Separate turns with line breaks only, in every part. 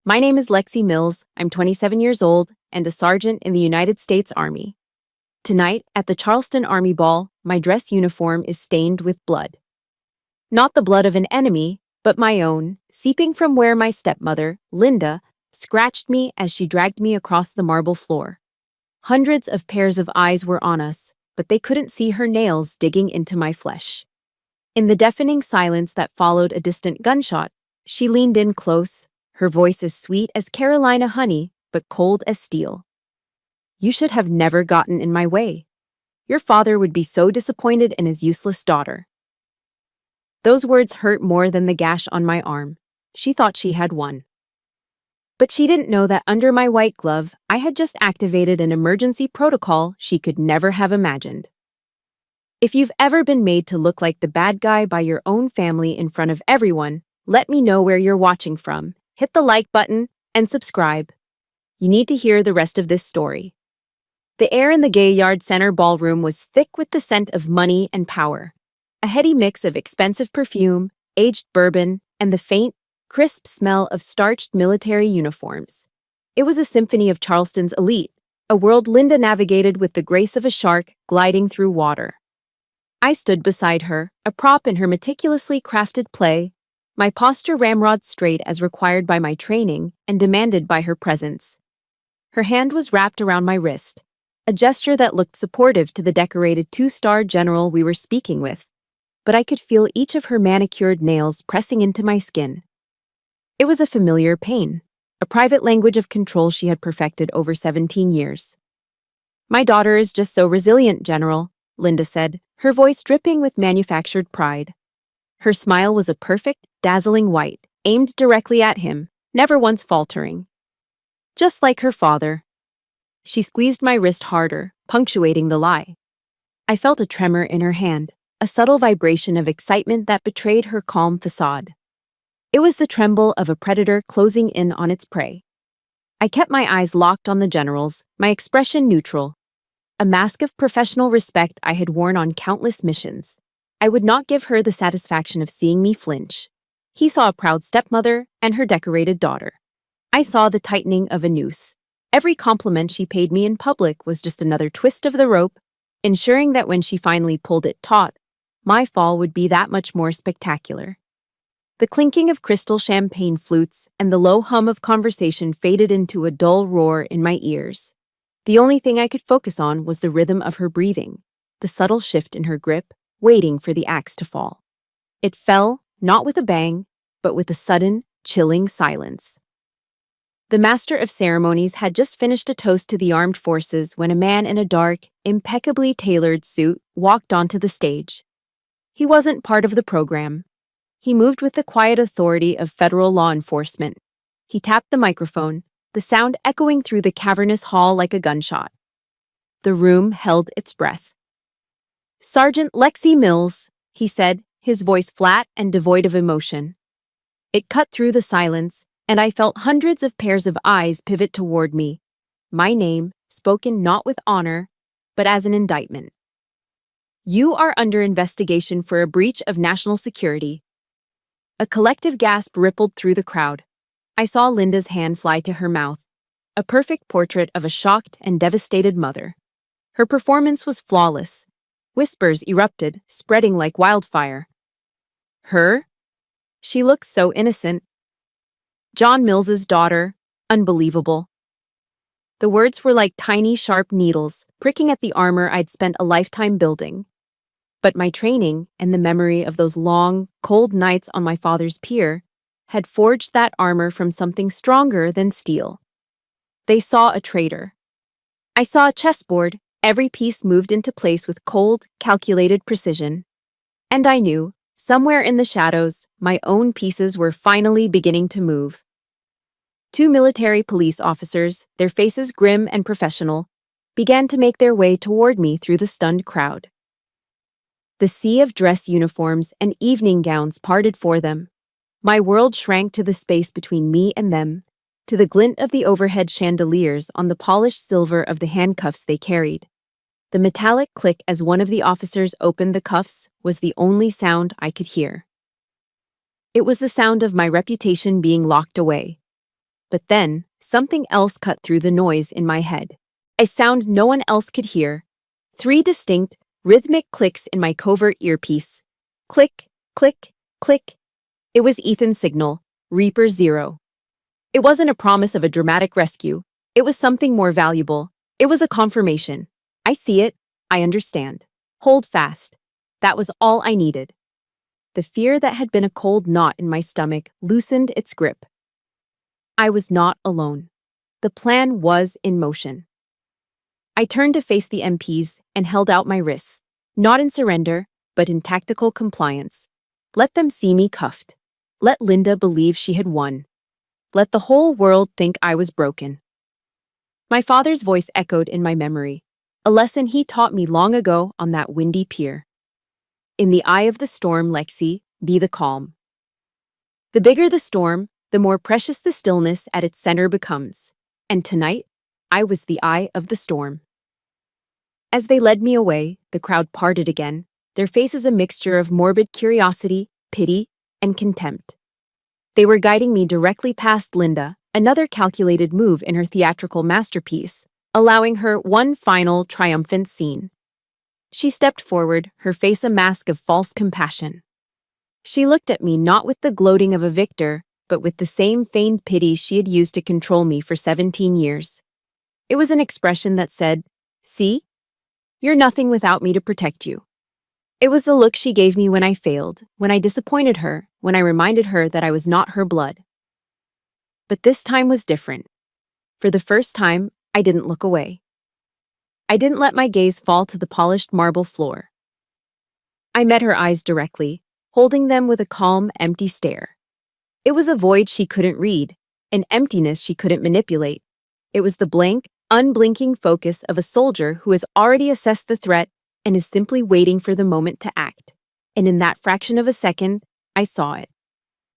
My name is Lexi Mills. I'm 27 years old and a sergeant in the United States Army. Tonight, at the Charleston Army Ball, my dress uniform is stained with blood. Not the blood of an enemy, but my own, seeping from where my stepmother, Linda, scratched me as she dragged me across the marble floor. Hundreds of pairs of eyes were on us, but they couldn't see her nails digging into my flesh. In the deafening silence that followed a distant gunshot, she leaned in close, her voice as sweet as Carolina honey, but cold as steel. You should have never gotten in my way. Your father would be so disappointed in his useless daughter. Those words hurt more than the gash on my arm. She thought she had won. But she didn't know that under my white glove, I had just activated an emergency protocol she could never have imagined. If you've ever been made to look like the bad guy by your own family in front of everyone, let me know where you're watching from. Hit the like button and subscribe. You need to hear the rest of this story. The air in the Gaillard Center ballroom was thick with the scent of money and power. A heady mix of expensive perfume, aged bourbon, and the faint, crisp smell of starched military uniforms. It was a symphony of Charleston's elite, a world Linda navigated with the grace of a shark gliding through water. I stood beside her, a prop in her meticulously crafted play, my posture ramrod straight as required by my training and demanded by her presence. Her hand was wrapped around my wrist, a gesture that looked supportive to the decorated two-star general we were speaking with, but I could feel each of her manicured nails pressing into my skin. It was a familiar pain, a private language of control she had perfected over 17 years. My daughter is just so resilient, General, Linda said, her voice dripping with manufactured pride. Her smile was a perfect, dazzling white, aimed directly at him, never once faltering. Just like her father. She squeezed my wrist harder, punctuating the lie. I felt a tremor in her hand, a subtle vibration of excitement that betrayed her calm facade. It was the tremble of a predator closing in on its prey. I kept my eyes locked on the general's, my expression neutral, a mask of professional respect I had worn on countless missions. I would not give her the satisfaction of seeing me flinch. He saw a proud stepmother and her decorated daughter. I saw the tightening of a noose. Every compliment she paid me in public was just another twist of the rope, ensuring that when she finally pulled it taut, my fall would be that much more spectacular. The clinking of crystal champagne flutes and the low hum of conversation faded into a dull roar in my ears. The only thing I could focus on was the rhythm of her breathing, the subtle shift in her grip, waiting for the axe to fall. It fell, not with a bang, but with a sudden, chilling silence. The master of ceremonies had just finished a toast to the armed forces when a man in a dark, impeccably tailored suit walked onto the stage. He wasn't part of the program. He moved with the quiet authority of federal law enforcement. He tapped the microphone, the sound echoing through the cavernous hall like a gunshot. The room held its breath. Sergeant Lexi Mills, he said, his voice flat and devoid of emotion. It cut through the silence, and I felt hundreds of pairs of eyes pivot toward me. My name, spoken not with honor, but as an indictment. You are under investigation for a breach of national security. A collective gasp rippled through the crowd. I saw Linda's hand fly to her mouth, a perfect portrait of a shocked and devastated mother. Her performance was flawless. Whispers erupted, spreading like wildfire. Her? She looks so innocent. John Mills's daughter. Unbelievable. The words were like tiny, sharp needles, pricking at the armor I'd spent a lifetime building. But my training and the memory of those long, cold nights on my father's pier had forged that armor from something stronger than steel. They saw a traitor. I saw a chessboard. Every piece moved into place with cold, calculated precision. And I knew, somewhere in the shadows, my own pieces were finally beginning to move. Two military police officers, their faces grim and professional, began to make their way toward me through the stunned crowd. The sea of dress uniforms and evening gowns parted for them. My world shrank to the space between me and them, to the glint of the overhead chandeliers on the polished silver of the handcuffs they carried. The metallic click as one of the officers opened the cuffs was the only sound I could hear. It was the sound of my reputation being locked away. But then, something else cut through the noise in my head. A sound no one else could hear. 3 distinct, rhythmic clicks in my covert earpiece. Click, click, click. It was Ethan's signal, Reaper 0. It wasn't a promise of a dramatic rescue. It was something more valuable. It was a confirmation. I see it. I understand. Hold fast. That was all I needed. The fear that had been a cold knot in my stomach loosened its grip. I was not alone. The plan was in motion. I turned to face the MPs and held out my wrists, not in surrender, but in tactical compliance. Let them see me cuffed. Let Linda believe she had won. Let the whole world think I was broken. My father's voice echoed in my memory, a lesson he taught me long ago on that windy pier. In the eye of the storm, Lexi, be the calm. The bigger the storm, the more precious the stillness at its center becomes. And tonight, I was the eye of the storm. As they led me away, the crowd parted again, their faces a mixture of morbid curiosity, pity, and contempt. They were guiding me directly past Linda, another calculated move in her theatrical masterpiece, allowing her one final triumphant scene. She stepped forward, her face a mask of false compassion. She looked at me not with the gloating of a victor, but with the same feigned pity she had used to control me for 17 years. It was an expression that said, "See? You're nothing without me to protect you." It was the look she gave me when I failed, when I disappointed her, when I reminded her that I was not her blood. But this time was different. For the first time, I didn't look away. I didn't let my gaze fall to the polished marble floor. I met her eyes directly, holding them with a calm, empty stare. It was a void she couldn't read, an emptiness she couldn't manipulate. It was the blank, unblinking focus of a soldier who has already assessed the threat and is simply waiting for the moment to act. And in that fraction of a second, I saw it.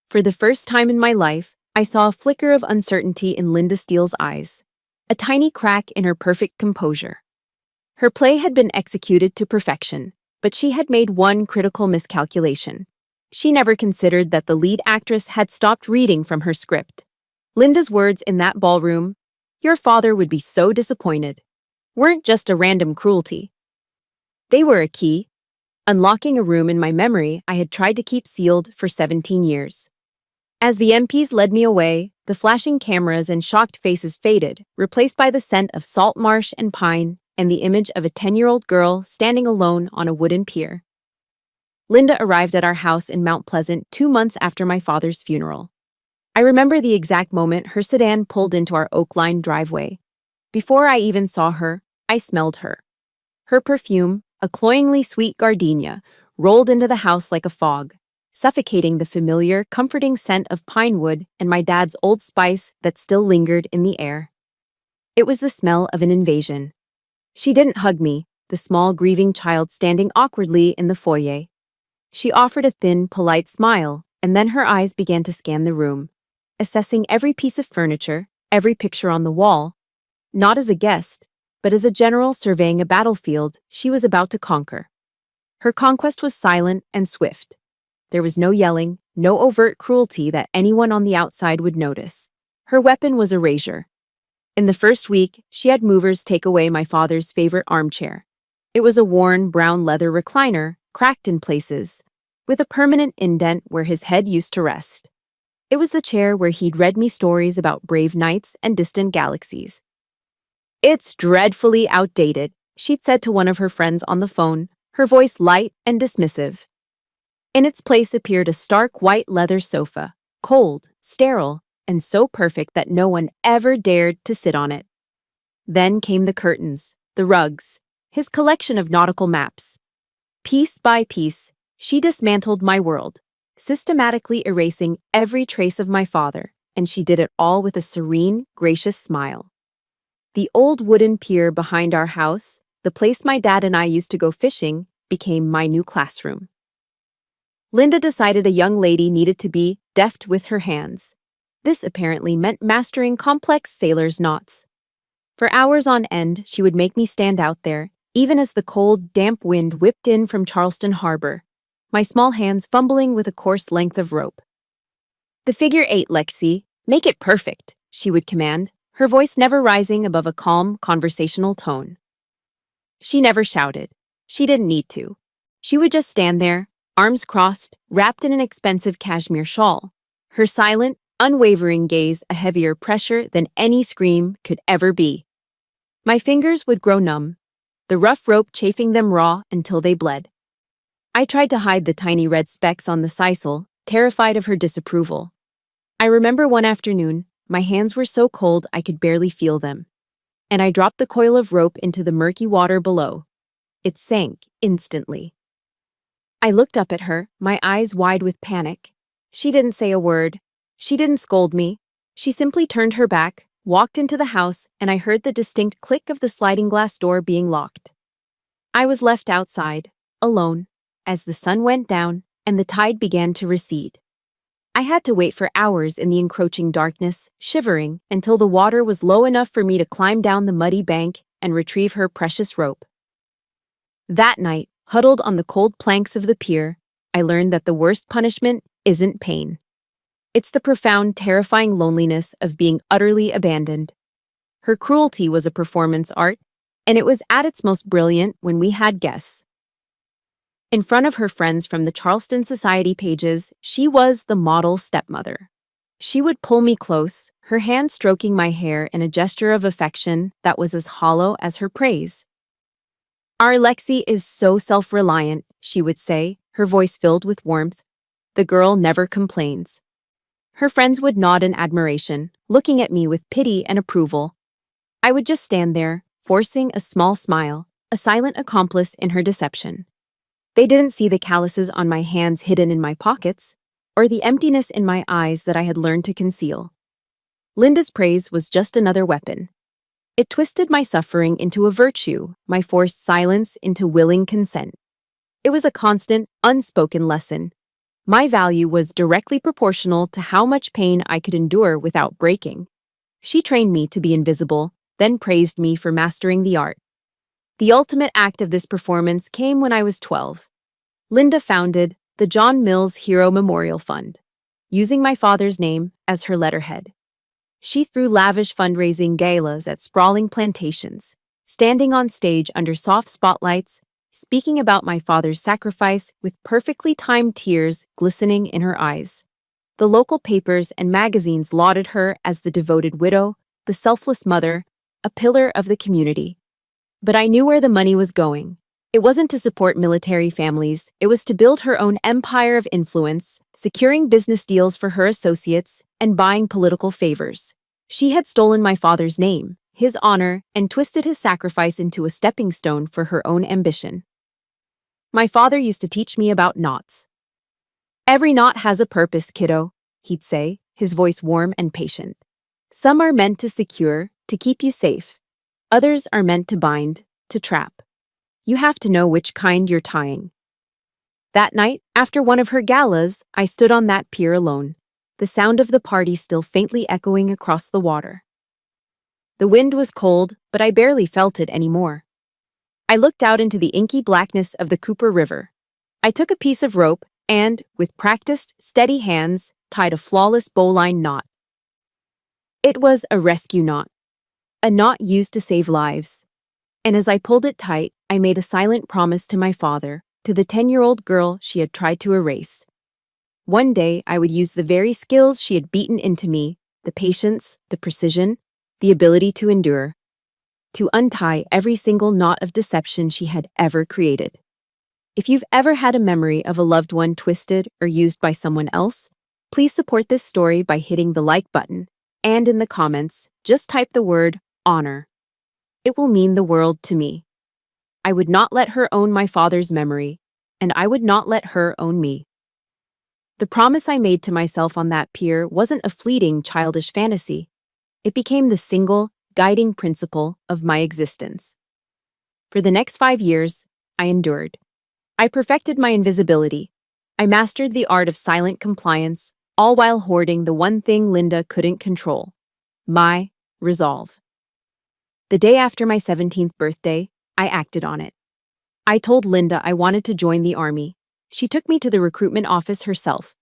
For the first time in my life, I saw a flicker of uncertainty in Linda Steele's eyes, a tiny crack in her perfect composure. Her play had been executed to perfection, but she had made one critical miscalculation. She never considered that the lead actress had stopped reading from her script. Linda's words in that ballroom, "Your father would be so disappointed," weren't just a random cruelty. They were a key, unlocking a room in my memory I had tried to keep sealed for 17 years. As the MPs led me away, the flashing cameras and shocked faces faded, replaced by the scent of salt marsh and pine and the image of a 10-year-old girl standing alone on a wooden pier. Linda arrived at our house in Mount Pleasant 2 months after my father's funeral. I remember the exact moment her sedan pulled into our oak-lined driveway. Before I even saw her, I smelled her. Her perfume, a cloyingly sweet gardenia, rolled into the house like a fog, suffocating the familiar, comforting scent of pine wood and my dad's Old Spice that still lingered in the air. It was the smell of an invasion. She didn't hug me, the small, grieving child standing awkwardly in the foyer. She offered a thin, polite smile, and then her eyes began to scan the room, assessing every piece of furniture, every picture on the wall, not as a guest, but as a general surveying a battlefield she was about to conquer. Her conquest was silent and swift. There was no yelling, no overt cruelty that anyone on the outside would notice. Her weapon was erasure. In the first week, she had movers take away my father's favorite armchair. It was a worn, brown leather recliner, cracked in places, with a permanent indent where his head used to rest. It was the chair where he'd read me stories about brave knights and distant galaxies. "It's dreadfully outdated," she'd said to one of her friends on the phone, her voice light and dismissive. In its place appeared a stark white leather sofa, cold, sterile, and so perfect that no one ever dared to sit on it. Then came the curtains, the rugs, his collection of nautical maps. Piece by piece, she dismantled my world, systematically erasing every trace of my father, and she did it all with a serene, gracious smile. The old wooden pier behind our house, the place my dad and I used to go fishing, became my new classroom. Linda decided a young lady needed to be deft with her hands. This apparently meant mastering complex sailor's knots. For hours on end, she would make me stand out there, even as the cold, damp wind whipped in from Charleston Harbor, my small hands fumbling with a coarse length of rope. "The figure 8, Lexi. Make it perfect," she would command, her voice never rising above a calm, conversational tone. She never shouted. She didn't need to. She would just stand there, arms crossed, wrapped in an expensive cashmere shawl, her silent, unwavering gaze a heavier pressure than any scream could ever be. My fingers would grow numb, the rough rope chafing them raw until they bled. I tried to hide the tiny red specks on the sisal, terrified of her disapproval. I remember one afternoon, my hands were so cold I could barely feel them, and I dropped the coil of rope into the murky water below. It sank instantly. I looked up at her, my eyes wide with panic. She didn't say a word. She didn't scold me. She simply turned her back, walked into the house, and I heard the distinct click of the sliding glass door being locked. I was left outside, alone, as the sun went down and the tide began to recede. I had to wait for hours in the encroaching darkness, shivering, until the water was low enough for me to climb down the muddy bank and retrieve her precious rope. That night, huddled on the cold planks of the pier, I learned that the worst punishment isn't pain. It's the profound, terrifying loneliness of being utterly abandoned. Her cruelty was a performance art, and it was at its most brilliant when we had guests. In front of her friends from the Charleston Society pages, she was the model stepmother. She would pull me close, her hand stroking my hair in a gesture of affection that was as hollow as her praise. "Our Lexi is so self-reliant," she would say, her voice filled with warmth. "The girl never complains." Her friends would nod in admiration, looking at me with pity and approval. I would just stand there, forcing a small smile, a silent accomplice in her deception. They didn't see the calluses on my hands hidden in my pockets, or the emptiness in my eyes that I had learned to conceal. Linda's praise was just another weapon. It twisted my suffering into a virtue, my forced silence into willing consent. It was a constant, unspoken lesson. My value was directly proportional to how much pain I could endure without breaking. She trained me to be invisible, then praised me for mastering the art. The ultimate act of this performance came when I was 12. Linda founded the John Mills Hero Memorial Fund, using my father's name as her letterhead. She threw lavish fundraising galas at sprawling plantations, standing on stage under soft spotlights, speaking about my father's sacrifice with perfectly timed tears glistening in her eyes. The local papers and magazines lauded her as the devoted widow, the selfless mother, a pillar of the community. But I knew where the money was going. It wasn't to support military families, it was to build her own empire of influence, securing business deals for her associates, and buying political favors. She had stolen my father's name, his honor, and twisted his sacrifice into a stepping stone for her own ambition. My father used to teach me about knots. "Every knot has a purpose, kiddo," he'd say, his voice warm and patient. "Some are meant to secure, to keep you safe. Others are meant to bind, to trap. You have to know which kind you're tying." That night, after one of her galas, I stood on that pier alone, the sound of the party still faintly echoing across the water. The wind was cold, but I barely felt it anymore. I looked out into the inky blackness of the Cooper River. I took a piece of rope and, with practiced, steady hands, tied a flawless bowline knot. It was a rescue knot, a knot used to save lives. And as I pulled it tight, I made a silent promise to my father, to the 10-year-old girl she had tried to erase. One day, I would use the very skills she had beaten into me, the patience, the precision, the ability to endure, to untie every single knot of deception she had ever created. If you've ever had a memory of a loved one twisted or used by someone else, please support this story by hitting the like button, and in the comments, just type the word honor. It will mean the world to me. I would not let her own my father's memory, and I would not let her own me. The promise I made to myself on that pier wasn't a fleeting, childish fantasy. It became the single, guiding principle of my existence. For the next 5 years, I endured. I perfected my invisibility. I mastered the art of silent compliance, all while hoarding the one thing Linda couldn't control: my resolve. The day after my 17th birthday, I acted on it. I told Linda I wanted to join the Army. She took me to the recruitment office herself.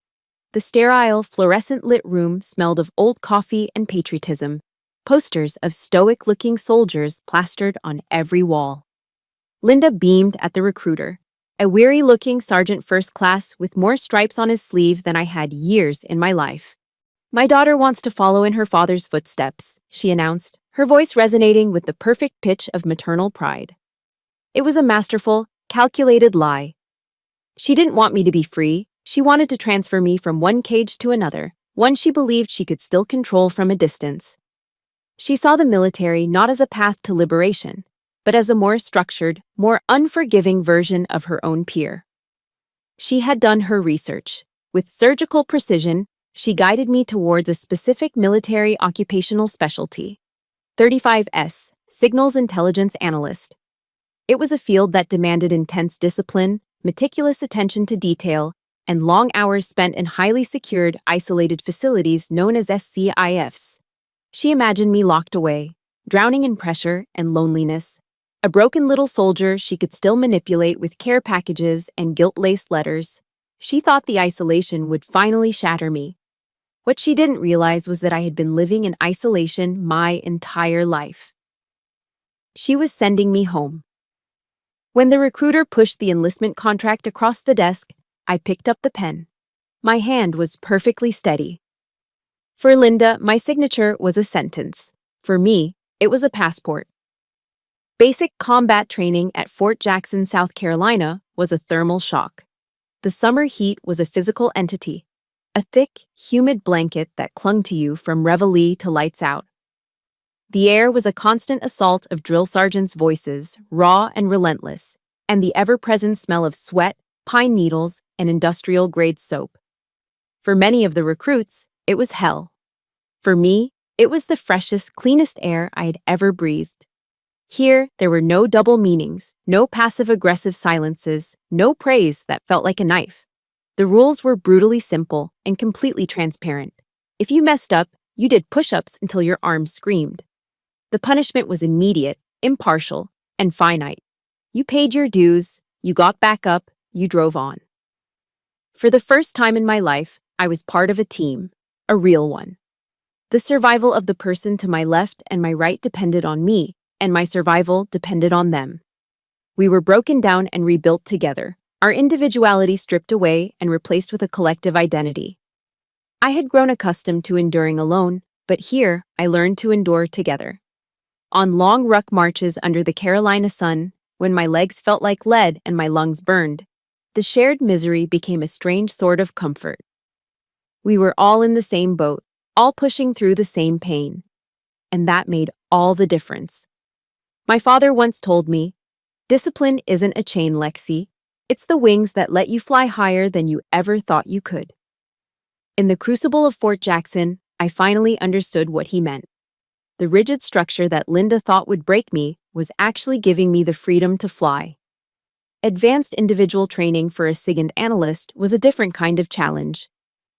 The sterile, fluorescent-lit room smelled of old coffee and patriotism, posters of stoic-looking soldiers plastered on every wall. Linda beamed at the recruiter, a weary-looking sergeant first class with more stripes on his sleeve than I had years in my life. "My daughter wants to follow in her father's footsteps," she announced, her voice resonating with the perfect pitch of maternal pride. It was a masterful, calculated lie. She didn't want me to be free. She wanted to transfer me from one cage to another, one she believed she could still control from a distance. She saw the military not as a path to liberation, but as a more structured, more unforgiving version of her own peer. She had done her research. With surgical precision, she guided me towards a specific military occupational specialty. 35S, Signals Intelligence Analyst. It was a field that demanded intense discipline, meticulous attention to detail, and long hours spent in highly secured, isolated facilities known as SCIFs. She imagined me locked away, drowning in pressure and loneliness, a broken little soldier she could still manipulate with care packages and guilt-laced letters. She thought the isolation would finally shatter me. What she didn't realize was that I had been living in isolation my entire life. She was sending me home. When the recruiter pushed the enlistment contract across the desk, I picked up the pen. My hand was perfectly steady. For Linda, my signature was a sentence. For me, it was a passport. Basic combat training at Fort Jackson, South Carolina, was a thermal shock. The summer heat was a physical entity, a thick, humid blanket that clung to you from reveille to lights out. The air was a constant assault of drill sergeants' voices, raw and relentless, and the ever-present smell of sweat, pine needles, and industrial-grade soap. For many of the recruits, it was hell. For me, it was the freshest, cleanest air I had ever breathed. Here, there were no double meanings, no passive-aggressive silences, no praise that felt like a knife. The rules were brutally simple and completely transparent. If you messed up, you did push-ups until your arms screamed. The punishment was immediate, impartial, and finite. You paid your dues, you got back up, you drove on. For the first time in my life, I was part of a team, a real one. The survival of the person to my left and my right depended on me, and my survival depended on them. We were broken down and rebuilt together, our individuality stripped away and replaced with a collective identity. I had grown accustomed to enduring alone, but here I learned to endure together. On long ruck marches under the Carolina sun, when my legs felt like lead and my lungs burned, the shared misery became a strange sort of comfort. We were all in the same boat, all pushing through the same pain. And that made all the difference. My father once told me, "Discipline isn't a chain, Lexi. It's the wings that let you fly higher than you ever thought you could." In the crucible of Fort Jackson, I finally understood what he meant. The rigid structure that Linda thought would break me was actually giving me the freedom to fly. Advanced individual training for a SIGINT analyst was a different kind of challenge.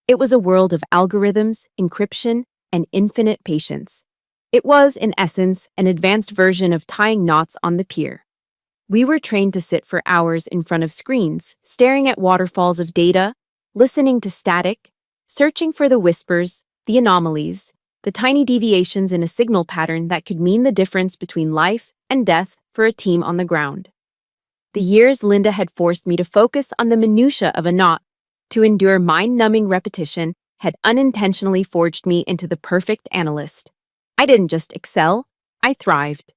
It was a world of algorithms, encryption, and infinite patience. It was, in essence, an advanced version of tying knots on the pier. We were trained to sit for hours in front of screens, staring at waterfalls of data, listening to static, searching for the whispers, the anomalies, the tiny deviations in a signal pattern that could mean the difference between life and death for a team on the ground. The years Linda had forced me to focus on the minutiae of a knot, to endure mind-numbing repetition, had unintentionally forged me into the perfect analyst. I didn't just excel, I thrived.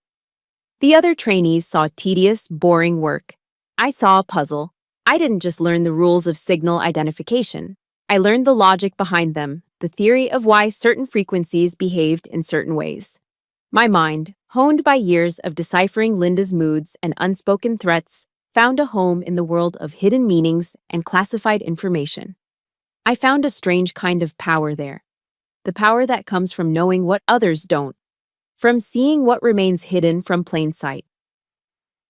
The other trainees saw tedious, boring work. I saw a puzzle. I didn't just learn the rules of signal identification. I learned the logic behind them, the theory of why certain frequencies behaved in certain ways. My mind, honed by years of deciphering Linda's moods and unspoken threats, found a home in the world of hidden meanings and classified information. I found a strange kind of power there. The power that comes from knowing what others don't, from seeing what remains hidden from plain sight.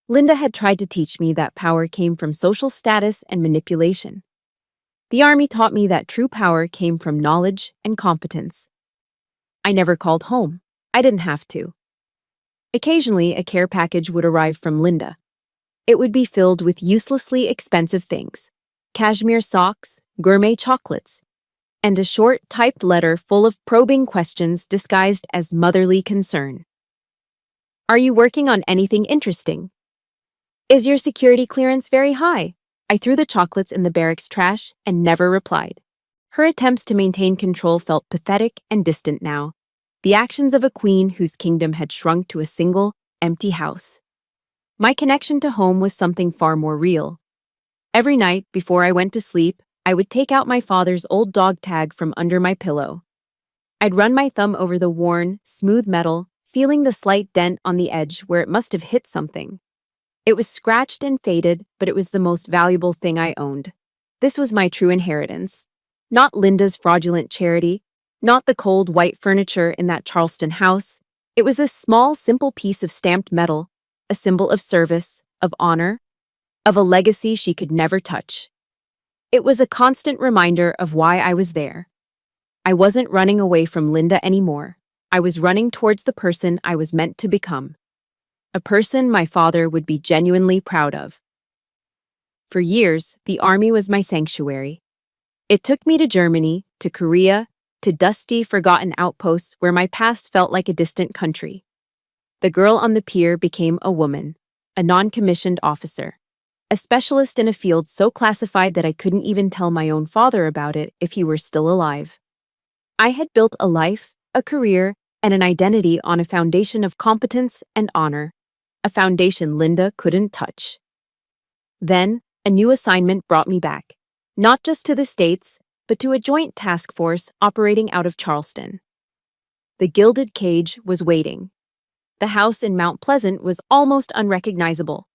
Linda had tried to teach me that power came from social status and manipulation. The Army taught me that true power came from knowledge and competence. I never called home. I didn't have to. Occasionally, a care package would arrive from Linda. It would be filled with uselessly expensive things: cashmere socks, gourmet chocolates, and a short, typed letter full of probing questions disguised as motherly concern. Are you working on anything interesting? Is your security clearance very high? I threw the chocolates in the barracks trash and never replied. Her attempts to maintain control felt pathetic and distant now, the actions of a queen whose kingdom had shrunk to a single, empty house. My connection to home was something far more real. Every night, before I went to sleep, I would take out my father's old dog tag from under my pillow. I'd run my thumb over the worn, smooth metal, feeling the slight dent on the edge where it must have hit something. It was scratched and faded, but it was the most valuable thing I owned. This was my true inheritance. Not Linda's fraudulent charity, not the cold white furniture in that Charleston house. It was this small, simple piece of stamped metal, a symbol of service, of honor, of a legacy she could never touch. It was a constant reminder of why I was there. I wasn't running away from Linda anymore. I was running towards the person I was meant to become. A person my father would be genuinely proud of. For years, the army was my sanctuary. It took me to Germany, to Korea, to dusty, forgotten outposts where my past felt like a distant country. The girl on the pier became a woman, a non-commissioned officer, a specialist in a field so classified that I couldn't even tell my own father about it if he were still alive. I had built a life, a career, and an identity on a foundation of competence and honor, a foundation Linda couldn't touch. Then, a new assignment brought me back, not just to the States, but to a joint task force operating out of Charleston. The gilded cage was waiting. The house in Mount Pleasant was almost unrecognizable.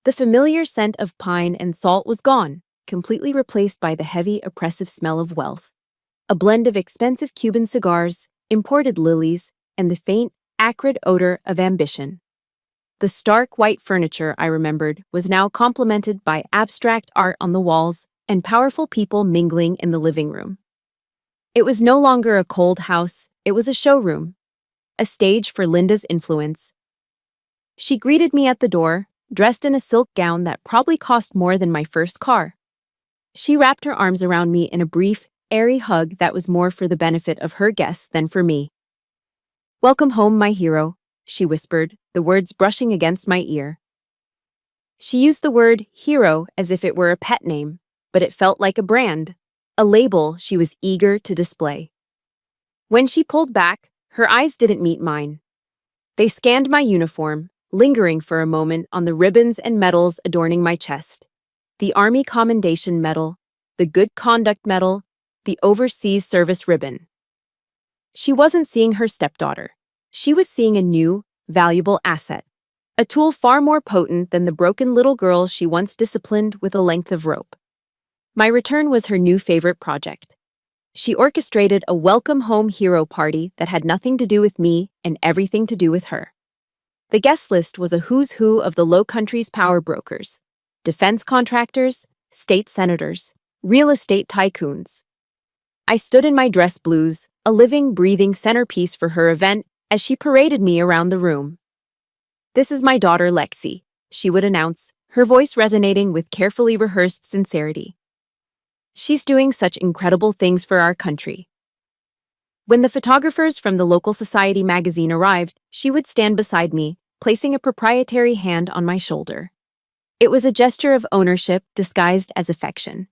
The familiar scent of pine and salt was gone, completely replaced by the heavy, oppressive smell of wealth. A blend of expensive Cuban cigars, imported lilies, and the faint, acrid odor of ambition. The stark white furniture, I remembered, was now complemented by abstract art on the walls and powerful people mingling in the living room. It was no longer a cold house, it was a showroom, a stage for Linda's influence. She greeted me at the door, dressed in a silk gown that probably cost more than my first car. She wrapped her arms around me in a brief, airy hug that was more for the benefit of her guests than for me. "Welcome home, my hero," she whispered, the words brushing against my ear. She used the word hero as if it were a pet name, but it felt like a brand, a label she was eager to display. When she pulled back, her eyes didn't meet mine. They scanned my uniform, lingering for a moment on the ribbons and medals adorning my chest. The Army Commendation Medal, the Good Conduct Medal, the Overseas Service Ribbon. She wasn't seeing her stepdaughter. She was seeing a new, valuable asset, a tool far more potent than the broken little girl she once disciplined with a length of rope. My return was her new favorite project. She orchestrated a welcome home hero party that had nothing to do with me and everything to do with her. The guest list was a who's who of the Low Country's power brokers, defense contractors, state senators, real estate tycoons. I stood in my dress blues, a living, breathing centerpiece for her event, as she paraded me around the room. "This is my daughter Lexi," she would announce, her voice resonating with carefully rehearsed sincerity. "She's doing such incredible things for our country." When the photographers from the local society magazine arrived, she would stand beside me, placing a proprietary hand on my shoulder. It was a gesture of ownership disguised as affection.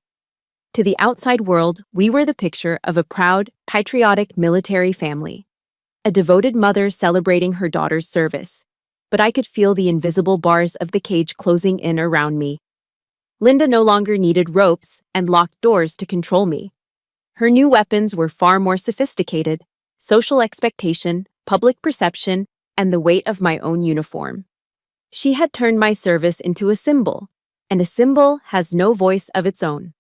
To the outside world, we were the picture of a proud, patriotic military family, a devoted mother celebrating her daughter's service. But I could feel the invisible bars of the cage closing in around me. Linda no longer needed ropes and locked doors to control me. Her new weapons were far more sophisticated: social expectation, public perception, and the weight of my own uniform. She had turned my service into a symbol, and a symbol has no voice of its own.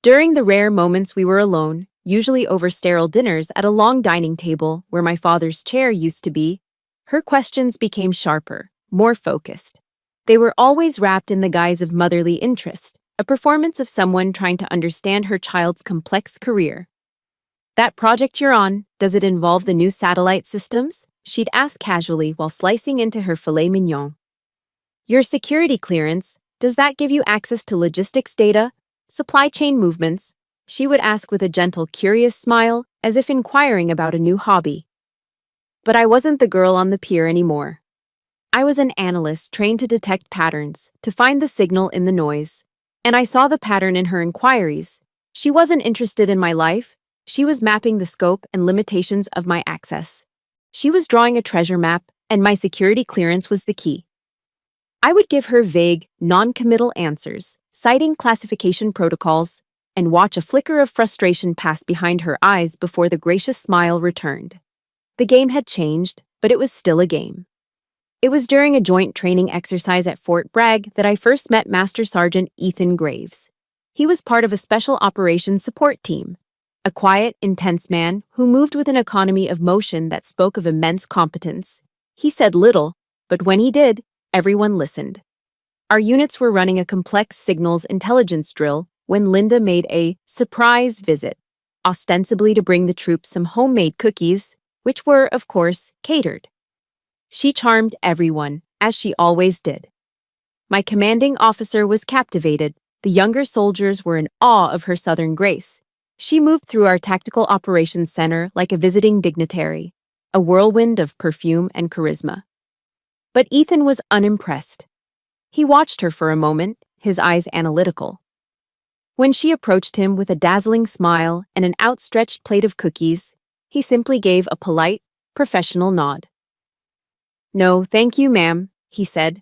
During the rare moments we were alone, usually over sterile dinners at a long dining table where my father's chair used to be, her questions became sharper, more focused. They were always wrapped in the guise of motherly interest, a performance of someone trying to understand her child's complex career. "That project you're on, does it involve the new satellite systems?" she'd ask casually while slicing into her filet mignon. "Your security clearance, does that give you access to logistics data, supply chain movements, She would ask with a gentle, curious smile, as if inquiring about a new hobby. But I wasn't the girl on the pier anymore. I was an analyst trained to detect patterns, to find the signal in the noise. And I saw the pattern in her inquiries. She wasn't interested in my life. She was mapping the scope and limitations of my access. She was drawing a treasure map, and my security clearance was the key. I would give her vague, non-committal answers, citing classification protocols, and watch a flicker of frustration pass behind her eyes before the gracious smile returned. The game had changed, but it was still a game. It was during a joint training exercise at Fort Bragg that I first met Master Sergeant Ethan Graves. He was part of a special operations support team, a quiet, intense man who moved with an economy of motion that spoke of immense competence. He said little, but when he did, everyone listened. Our units were running a complex signals intelligence drill when Linda made a surprise visit, ostensibly to bring the troops some homemade cookies, which were, of course, catered. She charmed everyone, as she always did. My commanding officer was captivated. The younger soldiers were in awe of her southern grace. She moved through our tactical operations center like a visiting dignitary, a whirlwind of perfume and charisma. But Ethan was unimpressed. He watched her for a moment, his eyes analytical. When she approached him with a dazzling smile and an outstretched plate of cookies, he simply gave a polite, professional nod. "No, thank you, ma'am," he said,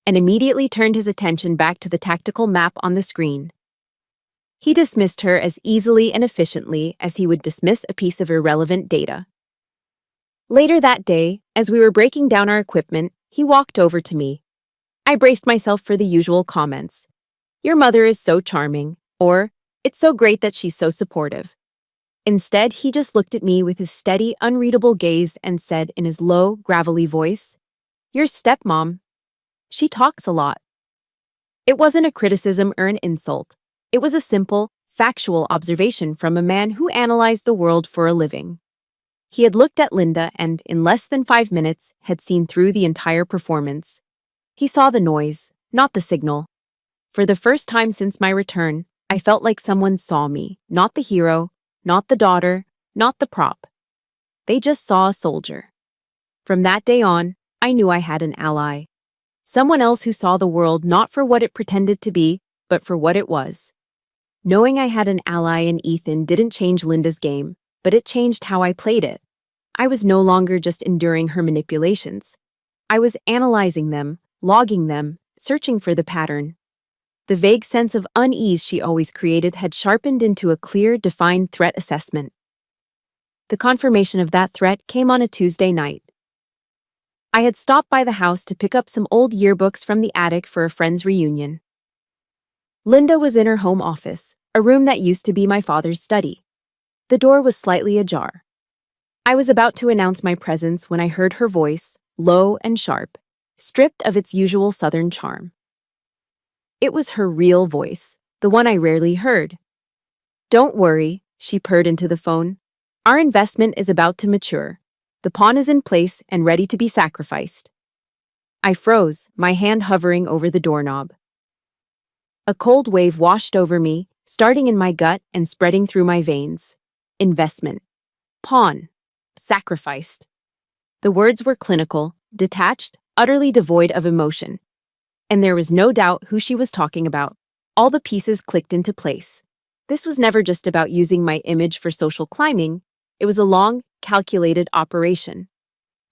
and immediately turned his attention back to the tactical map on the screen. He dismissed her as easily and efficiently as he would dismiss a piece of irrelevant data. Later that day, as we were breaking down our equipment, he walked over to me. I braced myself for the usual comments. "Your mother is so charming," or "It's so great that she's so supportive." Instead, he just looked at me with his steady, unreadable gaze and said in his low, gravelly voice, "Your stepmom. She talks a lot." It wasn't a criticism or an insult. It was a simple, factual observation from a man who analyzed the world for a living. He had looked at Linda and, in less than 5 minutes, had seen through the entire performance. He saw the noise, not the signal. For the first time since my return, I felt like someone saw me, not the hero, not the daughter, not the prop. They just saw a soldier. From that day on, I knew I had an ally. Someone else who saw the world not for what it pretended to be, but for what it was. Knowing I had an ally in Ethan didn't change Linda's game, but it changed how I played it. I was no longer just enduring her manipulations. I was analyzing them, logging them, searching for the pattern. The vague sense of unease she always created had sharpened into a clear, defined threat assessment. The confirmation of that threat came on a Tuesday night. I had stopped by the house to pick up some old yearbooks from the attic for a friend's reunion. Linda was in her home office, a room that used to be my father's study. The door was slightly ajar. I was about to announce my presence when I heard her voice, low and sharp, stripped of its usual southern charm. It was her real voice, the one I rarely heard. "Don't worry," she purred into the phone. "Our investment is about to mature. The pawn is in place and ready to be sacrificed." I froze, my hand hovering over the doorknob. A cold wave washed over me, starting in my gut and spreading through my veins. Investment. Pawn. Sacrificed. The words were clinical, detached, utterly devoid of emotion. And there was no doubt who she was talking about. All the pieces clicked into place. This was never just about using my image for social climbing. It was a long, calculated operation.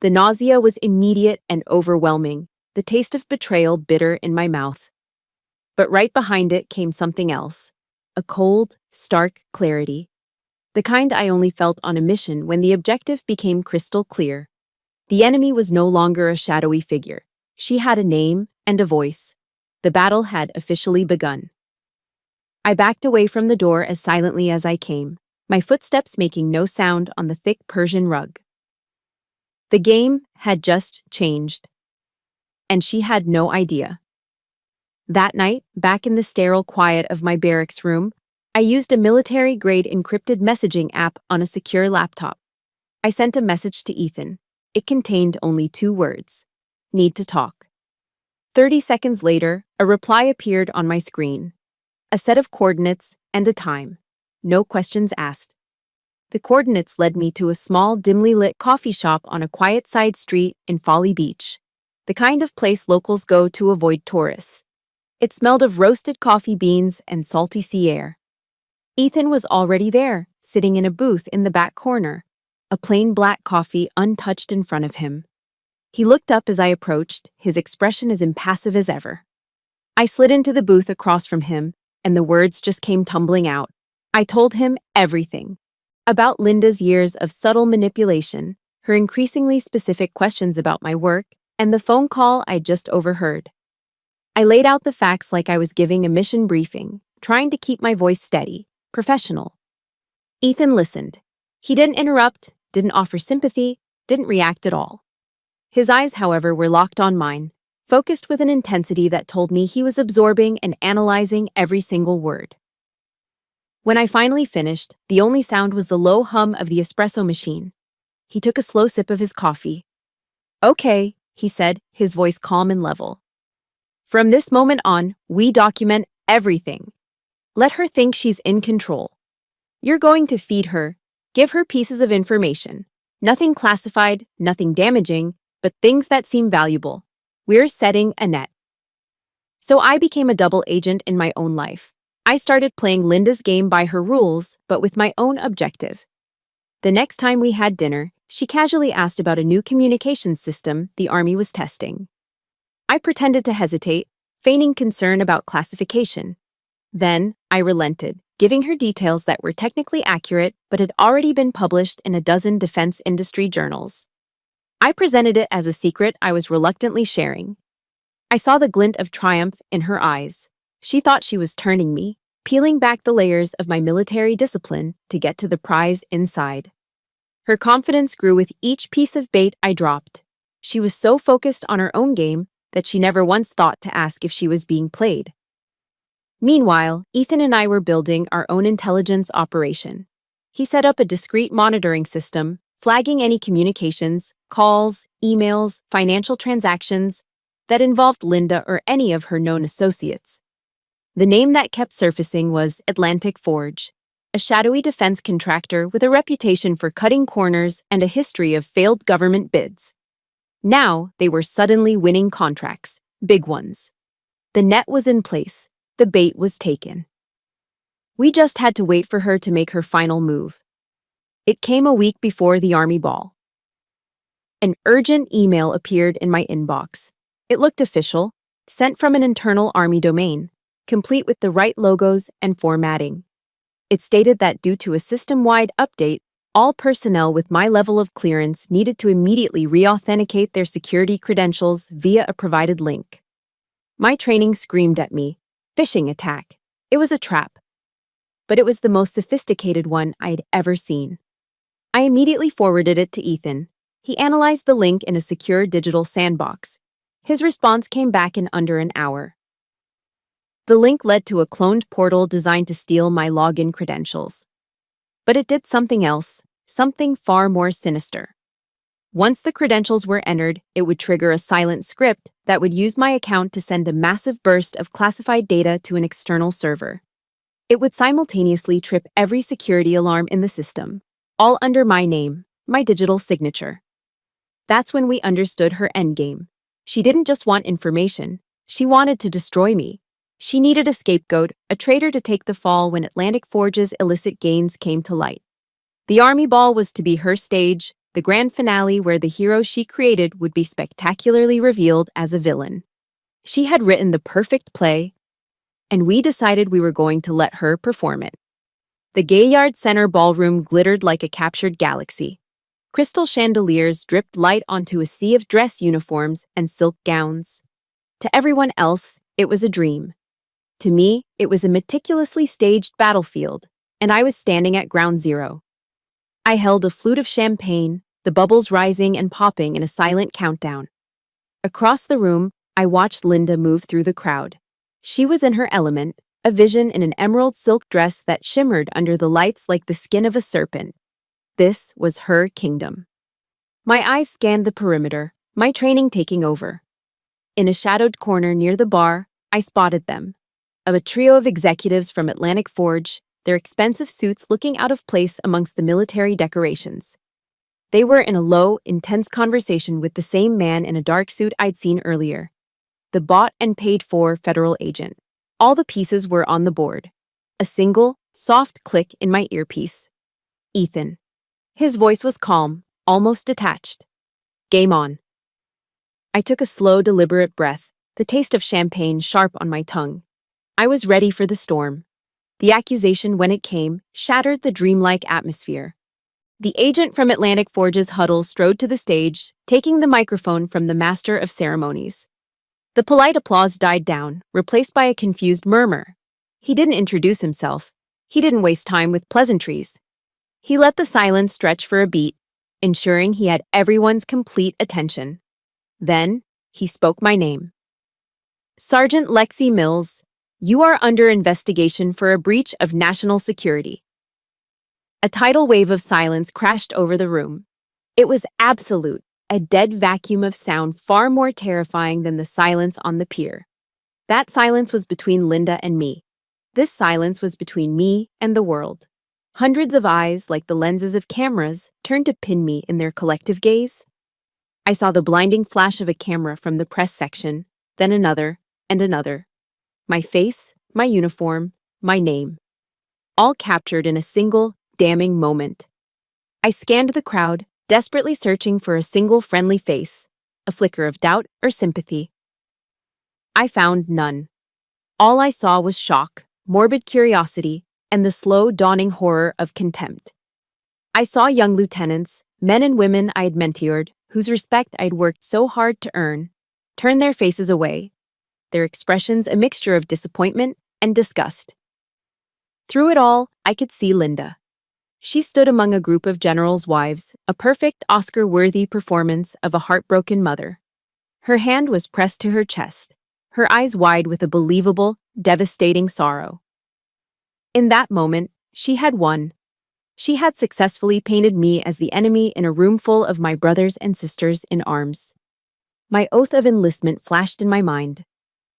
The nausea was immediate and overwhelming, the taste of betrayal bitter in my mouth. But right behind it came something else. A cold, stark clarity. The kind I only felt on a mission when the objective became crystal clear. The enemy was no longer a shadowy figure. She had a name and a voice. The battle had officially begun. I backed away from the door as silently as I came, my footsteps making no sound on the thick Persian rug. The game had just changed. And she had no idea. That night, back in the sterile quiet of my barracks room, I used a military-grade encrypted messaging app on a secure laptop. I sent a message to Ethan. It contained only 2 words. Need to talk. 30 seconds later, a reply appeared on my screen. A set of coordinates and a time. no questions asked. The coordinates led me to a small, dimly lit coffee shop on a quiet side street in Folly Beach, the kind of place locals go to avoid tourists. It smelled of roasted coffee beans and salty sea air. Ethan was already there, sitting in a booth in the back corner, a plain black coffee untouched in front of him. He looked up as I approached, his expression as impassive as ever. I slid into the booth across from him, and the words just came tumbling out. I told him everything. About Linda's years of subtle manipulation, her increasingly specific questions about my work, and the phone call I'd just overheard. I laid out the facts like I was giving a mission briefing, trying to keep my voice steady, professional. Ethan listened. He didn't interrupt, didn't offer sympathy, didn't react at all. His eyes, however, were locked on mine, focused with an intensity that told me he was absorbing and analyzing every single word. When I finally finished, the only sound was the low hum of the espresso machine. He took a slow sip of his coffee. "Okay," he said, his voice calm and level. "From this moment on, we document everything. Let her think she's in control. You're going to feed her, give her pieces of information. Nothing classified, nothing damaging, but things that seem valuable. We're setting a net." So I became a double agent in my own life. I started playing Linda's game by her rules, but with my own objective. The next time we had dinner, she casually asked about a new communications system the Army was testing. I pretended to hesitate, feigning concern about classification. Then, I relented, giving her details that were technically accurate but had already been published in a dozen defense industry journals. I presented it as a secret I was reluctantly sharing. I saw the glint of triumph in her eyes. She thought she was turning me, peeling back the layers of my military discipline to get to the prize inside. Her confidence grew with each piece of bait I dropped. She was so focused on her own game that she never once thought to ask if she was being played. Meanwhile, Ethan and I were building our own intelligence operation. He set up a discreet monitoring system, flagging any communications, calls, emails, financial transactions that involved Linda or any of her known associates. The name that kept surfacing was Atlantic Forge, a shadowy defense contractor with a reputation for cutting corners and a history of failed government bids. Now, they were suddenly winning contracts, big ones. The net was in place, the bait was taken. We just had to wait for her to make her final move. It came a week before the Army ball. An urgent email appeared in my inbox. It looked official, sent from an internal Army domain, complete with the right logos and formatting. It stated that due to a system-wide update, all personnel with my level of clearance needed to immediately re-authenticate their security credentials via a provided link. My training screamed at me, phishing attack. It was a trap. But it was the most sophisticated one I'd ever seen. I immediately forwarded it to Ethan. He analyzed the link in a secure digital sandbox. His response came back in under an hour. The link led to a cloned portal designed to steal my login credentials. But it did something else, something far more sinister. Once the credentials were entered, it would trigger a silent script that would use my account to send a massive burst of classified data to an external server. It would simultaneously trip every security alarm in the system, all under my name, my digital signature. That's when we understood her endgame. She didn't just want information, she wanted to destroy me. She needed a scapegoat, a traitor to take the fall when Atlantic Forge's illicit gains came to light. The Army ball was to be her stage, the grand finale where the hero she created would be spectacularly revealed as a villain. She had written the perfect play, and we decided we were going to let her perform it. The Gaillard Center ballroom glittered like a captured galaxy. Crystal chandeliers dripped light onto a sea of dress uniforms and silk gowns. To everyone else, it was a dream. To me, it was a meticulously staged battlefield, and I was standing at ground zero. I held a flute of champagne, the bubbles rising and popping in a silent countdown. Across the room, I watched Linda move through the crowd. She was in her element, a vision in an emerald silk dress that shimmered under the lights like the skin of a serpent. This was her kingdom. My eyes scanned the perimeter, my training taking over. In a shadowed corner near the bar, I spotted them. A trio of executives from Atlantic Forge, their expensive suits looking out of place amongst the military decorations. They were in a low, intense conversation with the same man in a dark suit I'd seen earlier, the bought and paid for federal agent. All the pieces were on the board. A single, soft click in my earpiece. Ethan. His voice was calm, almost detached. Game on. I took a slow, deliberate breath, the taste of champagne sharp on my tongue. I was ready for the storm. The accusation, when it came, shattered the dreamlike atmosphere. The agent from Atlantic Forge's huddle strode to the stage, taking the microphone from the master of ceremonies. The polite applause died down, replaced by a confused murmur. He didn't introduce himself. He didn't waste time with pleasantries. He let the silence stretch for a beat, ensuring he had everyone's complete attention. Then, he spoke my name. Sergeant Lexi Mills, you are under investigation for a breach of national security. A tidal wave of silence crashed over the room. It was absolute, a dead vacuum of sound far more terrifying than the silence on the pier. That silence was between Linda and me. This silence was between me and the world. Hundreds of eyes, like the lenses of cameras, turned to pin me in their collective gaze. I saw the blinding flash of a camera from the press section, then another, and another. My face, my uniform, my name. All captured in a single, damning moment. I scanned the crowd, desperately searching for a single friendly face, a flicker of doubt or sympathy. I found none. All I saw was shock, morbid curiosity, and the slow dawning horror of contempt. I saw young lieutenants, men and women I had mentored, whose respect I'd worked so hard to earn, turn their faces away, their expressions a mixture of disappointment and disgust. Through it all, I could see Linda. She stood among a group of generals' wives, a perfect Oscar-worthy performance of a heartbroken mother. Her hand was pressed to her chest, her eyes wide with a believable, devastating sorrow. In that moment, she had won. She had successfully painted me as the enemy in a room full of my brothers and sisters in arms. My oath of enlistment flashed in my mind.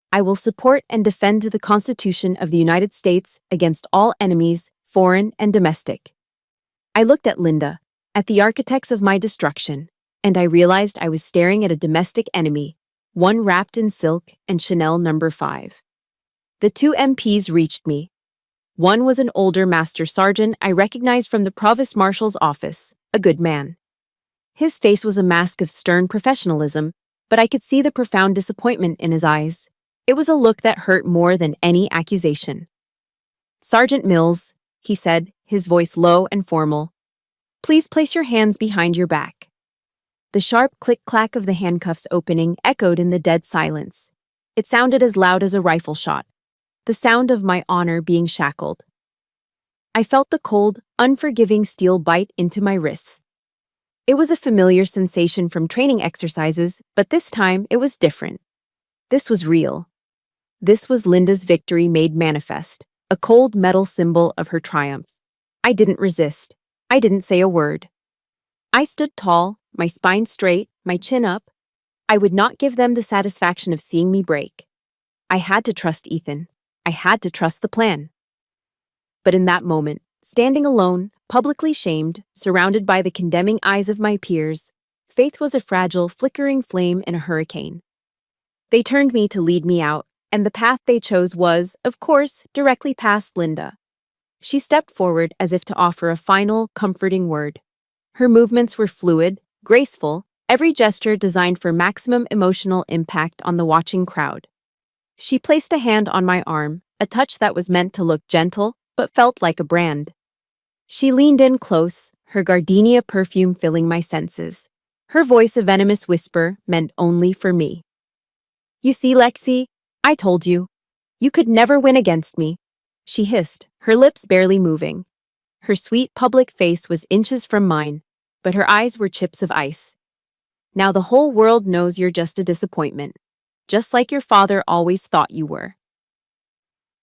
I will support and defend the Constitution of the United States against all enemies, foreign and domestic. I looked at Linda, at the architects of my destruction, and I realized I was staring at a domestic enemy, one wrapped in silk and Chanel No. 5. The two MPs reached me. One was an older master sergeant I recognized from the provost marshal's office, a good man. His face was a mask of stern professionalism, but I could see the profound disappointment in his eyes. It was a look that hurt more than any accusation. Sergeant Mills, he said, his voice low and formal, please place your hands behind your back. The sharp click-clack of the handcuffs opening echoed in the dead silence. It sounded as loud as a rifle shot, the sound of my honor being shackled. I felt the cold, unforgiving steel bite into my wrists. It was a familiar sensation from training exercises, but this time it was different. This was real. This was Linda's victory made manifest, a cold metal symbol of her triumph. I didn't resist. I didn't say a word. I stood tall, my spine straight, my chin up. I would not give them the satisfaction of seeing me break. I had to trust Ethan. I had to trust the plan. But in that moment, standing alone, publicly shamed, surrounded by the condemning eyes of my peers, faith was a fragile, flickering flame in a hurricane. They turned me to lead me out, and the path they chose was, of course, directly past Linda. She stepped forward as if to offer a final, comforting word. Her movements were fluid, graceful, every gesture designed for maximum emotional impact on the watching crowd. She placed a hand on my arm, a touch that was meant to look gentle, but felt like a brand. She leaned in close, her gardenia perfume filling my senses. Her voice a venomous whisper meant only for me. You see, Lexi, I told you. You could never win against me. She hissed, her lips barely moving. Her sweet public face was inches from mine, but her eyes were chips of ice. Now the whole world knows you're just a disappointment, just like your father always thought you were.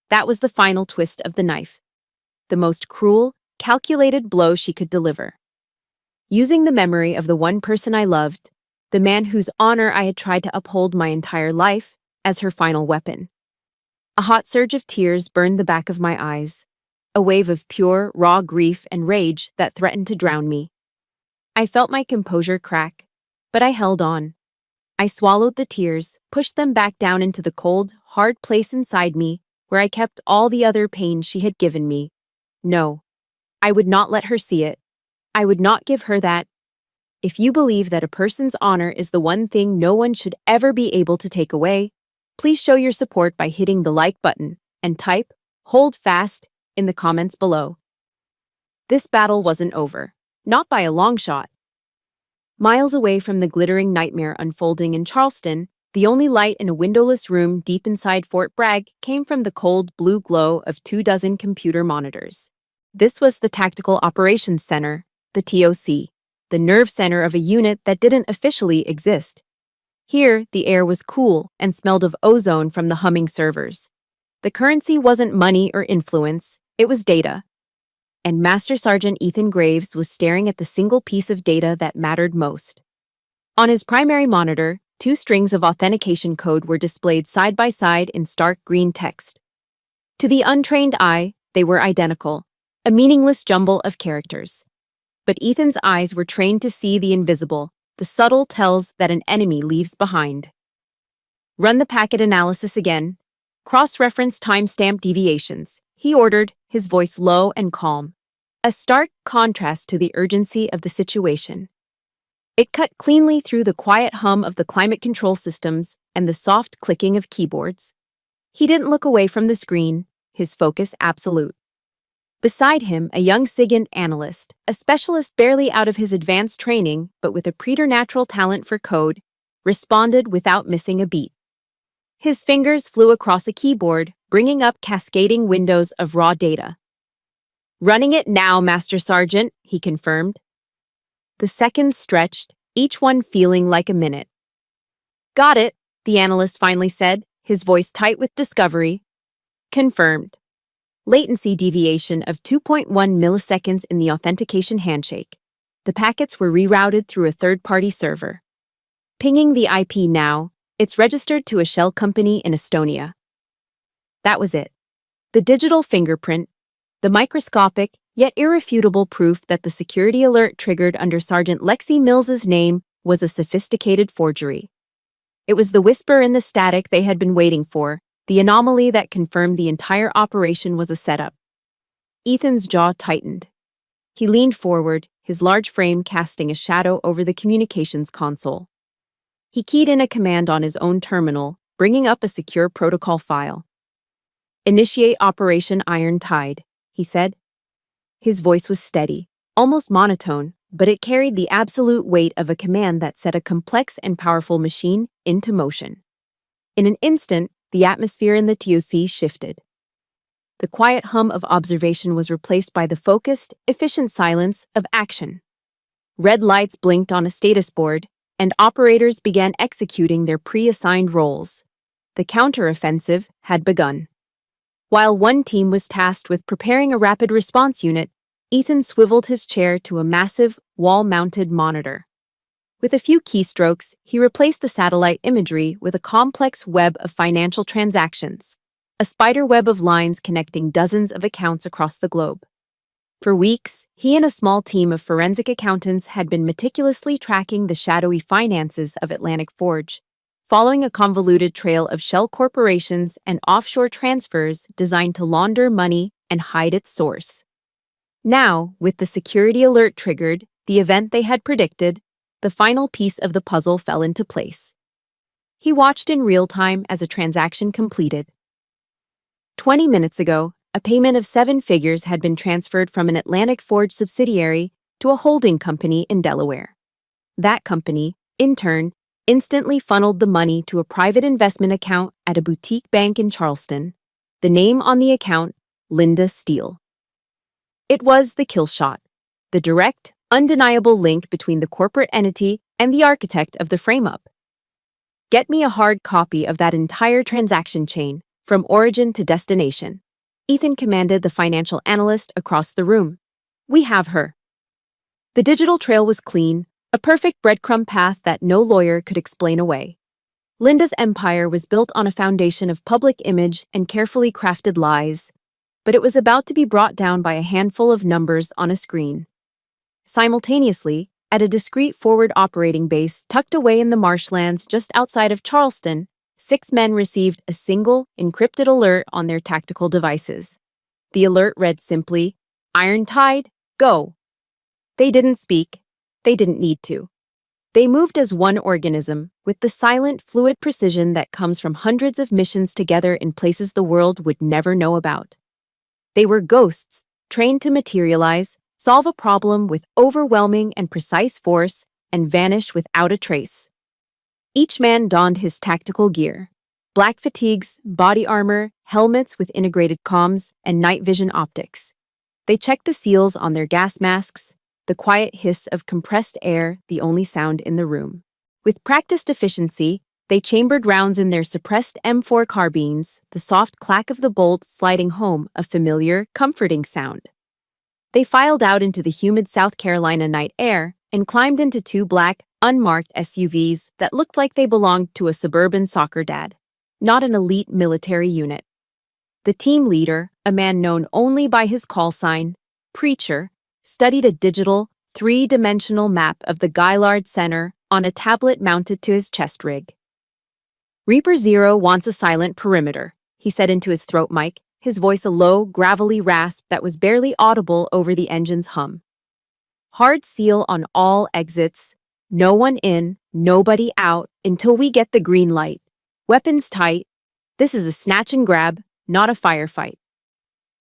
That was the final twist of the knife. The most cruel, calculated blow she could deliver. Using the memory of the one person I loved, the man whose honor I had tried to uphold my entire life, as her final weapon. A hot surge of tears burned the back of my eyes. a wave of pure, raw grief and rage that threatened to drown me. I felt my composure crack, but I held on. I swallowed the tears, pushed them back down into the cold, hard place inside me where I kept all the other pain she had given me. No, I would not let her see it. I would not give her that. If you believe that a person's honor is the one thing no one should ever be able to take away, please show your support by hitting the like button and type "hold fast" in the comments below. This battle wasn't over, not by a long shot. Miles away from the glittering nightmare unfolding in Charleston, the only light in a windowless room deep inside Fort Bragg came from the cold blue glow of 24 computer monitors. This was the Tactical Operations Center, the TOC, the nerve center of a unit that didn't officially exist. Here, the air was cool and smelled of ozone from the humming servers. The currency wasn't money or influence, it was data. And Master Sergeant Ethan Graves was staring at the single piece of data that mattered most. On his primary monitor, 2 strings of authentication code were displayed side by side in stark green text. To the untrained eye, they were identical, a meaningless jumble of characters. But Ethan's eyes were trained to see the invisible, the subtle tells that an enemy leaves behind. Run the packet analysis again. Cross-reference timestamp deviations, he ordered, his voice low and calm, a stark contrast to the urgency of the situation. It cut cleanly through the quiet hum of the climate control systems and the soft clicking of keyboards. He didn't look away from the screen, his focus absolute. Beside him, a young SIGINT analyst, a specialist barely out of his advanced training but with a preternatural talent for code, responded without missing a beat. His fingers flew across a keyboard, bringing up cascading windows of raw data. "Running it now, Master Sergeant," he confirmed. The seconds stretched, each one feeling like a minute. "Got it," the analyst finally said, his voice tight with discovery. "Confirmed. Latency deviation of 2.1 milliseconds in the authentication handshake. The packets were rerouted through a third-party server. Pinging the IP now, it's registered to a shell company in Estonia." That was it. The digital fingerprint, the microscopic yet irrefutable proof that the security alert triggered under Sergeant Lexi Mills's name was a sophisticated forgery. It was the whisper in the static they had been waiting for, the anomaly that confirmed the entire operation was a setup. Ethan's jaw tightened. He leaned forward, his large frame casting a shadow over the communications console. He keyed in a command on his own terminal, bringing up a secure protocol file. "Initiate Operation Iron Tide," he said. His voice was steady, almost monotone, but it carried the absolute weight of a command that set a complex and powerful machine into motion. In an instant, the atmosphere in the TOC shifted. The quiet hum of observation was replaced by the focused, efficient silence of action. Red lights blinked on a status board, and operators began executing their pre-assigned roles. The counteroffensive had begun. While one team was tasked with preparing a rapid response unit, Ethan swiveled his chair to a massive, wall-mounted monitor. With a few keystrokes, he replaced the satellite imagery with a complex web of financial transactions, a spider web of lines connecting dozens of accounts across the globe. For weeks, he and a small team of forensic accountants had been meticulously tracking the shadowy finances of Atlantic Forge, following a convoluted trail of shell corporations and offshore transfers designed to launder money and hide its source. Now, with the security alert triggered, the event they had predicted, the final piece of the puzzle fell into place. He watched in real time as a transaction completed. 20 minutes ago, a payment of 7 figures had been transferred from an Atlantic Forge subsidiary to a holding company in Delaware. That company, in turn, instantly funneled the money to a private investment account at a boutique bank in Charleston. The name on the account, Linda Steele. It was the kill shot, the direct, undeniable link between the corporate entity and the architect of the frame-up. "Get me a hard copy of that entire transaction chain, from origin to destination," Ethan commanded the financial analyst across the room. "We have her." The digital trail was clean, a perfect breadcrumb path that no lawyer could explain away. Linda's empire was built on a foundation of public image and carefully crafted lies. but it was about to be brought down by a handful of numbers on a screen. Simultaneously, at a discreet forward operating base tucked away in the marshlands just outside of Charleston, 6 men received a single, encrypted alert on their tactical devices. The alert read simply, "Iron Tide, go." They didn't speak. They didn't need to. They moved as one organism, with the silent, fluid precision that comes from hundreds of missions together in places the world would never know about. They were ghosts, trained to materialize, solve a problem with overwhelming and precise force, and vanish without a trace. Each man donned his tactical gear: black fatigues, body armor, helmets with integrated comms, and night vision optics. They checked the seals on their gas masks, the quiet hiss of compressed air the only sound in the room. With practiced efficiency, they chambered rounds in their suppressed M4 carbines, the soft clack of the bolt sliding home a familiar, comforting sound. They filed out into the humid South Carolina night air and climbed into 2 black, unmarked SUVs that looked like they belonged to a suburban soccer dad, not an elite military unit. The team leader, a man known only by his call sign, Preacher, studied a digital, 3-dimensional map of the Gaillard Center on a tablet mounted to his chest rig. "Reaper Zero wants a silent perimeter," he said into his throat mic, his voice a low, gravelly rasp that was barely audible over the engine's hum. "Hard seal on all exits. No one in, nobody out until we get the green light. Weapons tight. This is a snatch and grab, not a firefight."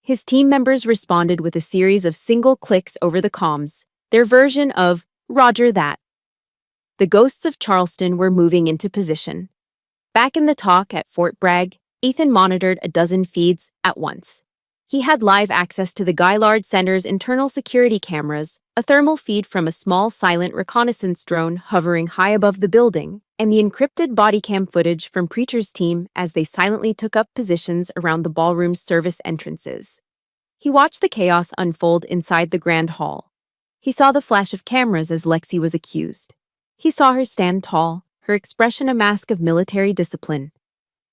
His team members responded with a series of single clicks over the comms, their version of "Roger that." The ghosts of Charleston were moving into position. Back in the talk at Fort Bragg, Ethan monitored a dozen feeds at once. He had live access to the Gaillard Center's internal security cameras, a thermal feed from a small silent reconnaissance drone hovering high above the building, and the encrypted body cam footage from Preacher's team as they silently took up positions around the ballroom's service entrances. He watched the chaos unfold inside the grand hall. He saw the flash of cameras as Lexi was accused. He saw her stand tall, her expression a mask of military discipline.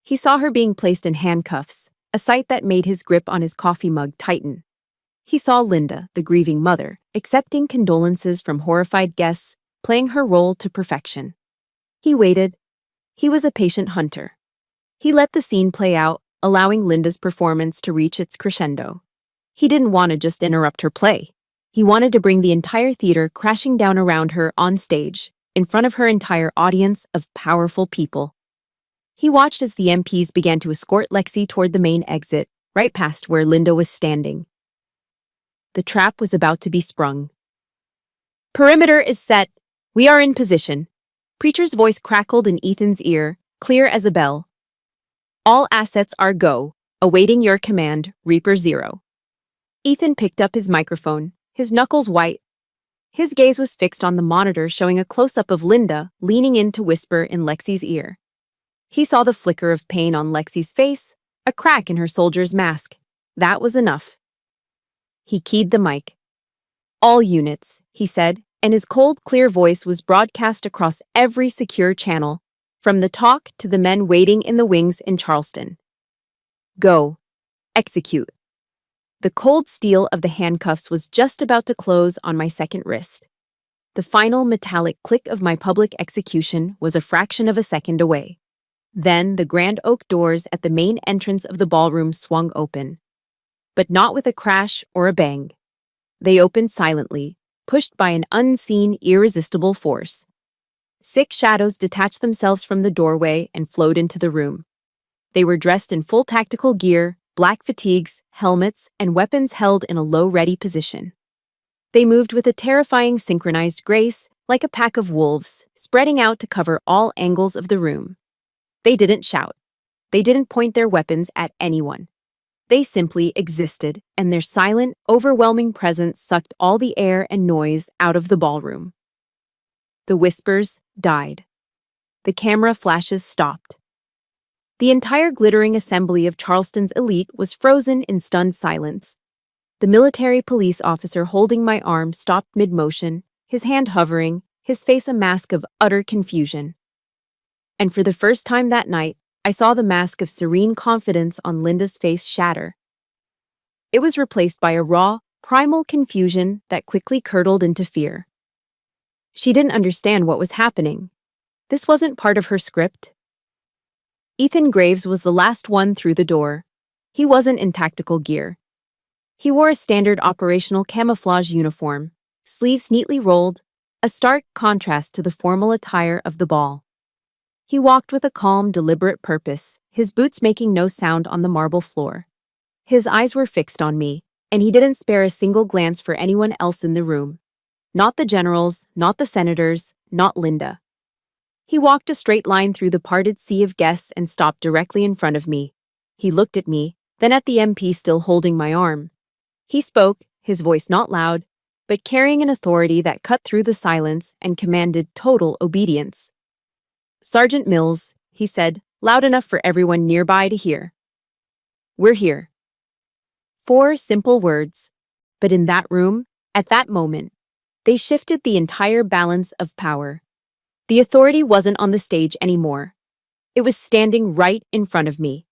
He saw her being placed in handcuffs, a sight that made his grip on his coffee mug tighten. He saw Linda, the grieving mother, accepting condolences from horrified guests, playing her role to perfection. He waited. He was a patient hunter. He let the scene play out, allowing Linda's performance to reach its crescendo. He didn't want to just interrupt her play. He wanted to bring the entire theater crashing down around her on stage, in front of her entire audience of powerful people. He watched as the MPs began to escort Lexi toward the main exit, right past where Linda was standing. The trap was about to be sprung. "Perimeter is set. We are in position." Preacher's voice crackled in Ethan's ear, clear as a bell. "All assets are go, awaiting your command, Reaper Zero." Ethan picked up his microphone, his knuckles white. His gaze was fixed on the monitor showing a close-up of Linda leaning in to whisper in Lexi's ear. He saw the flicker of pain on Lexi's face, a crack in her soldier's mask. That was enough. He keyed the mic. "All units," he said, and his cold, clear voice was broadcast across every secure channel, from the talk to the men waiting in the wings in Charleston. "Go. Execute." The cold steel of the handcuffs was just about to close on my second wrist. The final metallic click of my public execution was a fraction of a second away. Then the grand oak doors at the main entrance of the ballroom swung open. But not with a crash or a bang. They opened silently, pushed by an unseen, irresistible force. 6 shadows detached themselves from the doorway and flowed into the room. They were dressed in full tactical gear, black fatigues, helmets, and weapons held in a low-ready position. They moved with a terrifying synchronized grace, like a pack of wolves, spreading out to cover all angles of the room. They didn't shout. They didn't point their weapons at anyone. They simply existed, and their silent, overwhelming presence sucked all the air and noise out of the ballroom. The whispers died. The camera flashes stopped. The entire glittering assembly of Charleston's elite was frozen in stunned silence. The military police officer holding my arm stopped mid-motion, his hand hovering, his face a mask of utter confusion. And for the first time that night, I saw the mask of serene confidence on Linda's face shatter. It was replaced by a raw, primal confusion that quickly curdled into fear. She didn't understand what was happening. This wasn't part of her script. Ethan Graves was the last one through the door. He wasn't in tactical gear. He wore a standard operational camouflage uniform, sleeves neatly rolled, a stark contrast to the formal attire of the ball. He walked with a calm, deliberate purpose, his boots making no sound on the marble floor. His eyes were fixed on me, and he didn't spare a single glance for anyone else in the room. Not the generals, not the senators, not Linda. He walked a straight line through the parted sea of guests and stopped directly in front of me. He looked at me, then at the MP still holding my arm. He spoke, his voice not loud, but carrying an authority that cut through the silence and commanded total obedience. "Sergeant Mills," he said, loud enough for everyone nearby to hear. "We're here." 4 simple words, but in that room, at that moment, they shifted the entire balance of power. The authority wasn't on the stage anymore. It was standing right in front of me.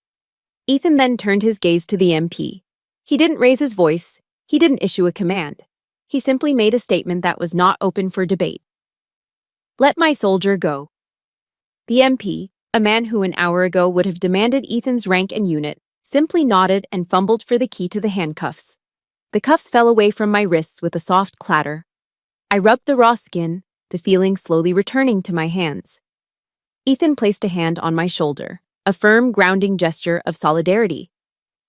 Ethan then turned his gaze to the MP. He didn't raise his voice. He didn't issue a command. He simply made a statement that was not open for debate. "Let my soldier go." The MP, a man who an hour ago would have demanded Ethan's rank and unit, simply nodded and fumbled for the key to the handcuffs. The cuffs fell away from my wrists with a soft clatter. I rubbed the raw skin, the feeling slowly returning to my hands. Ethan placed a hand on my shoulder, a firm, grounding gesture of solidarity.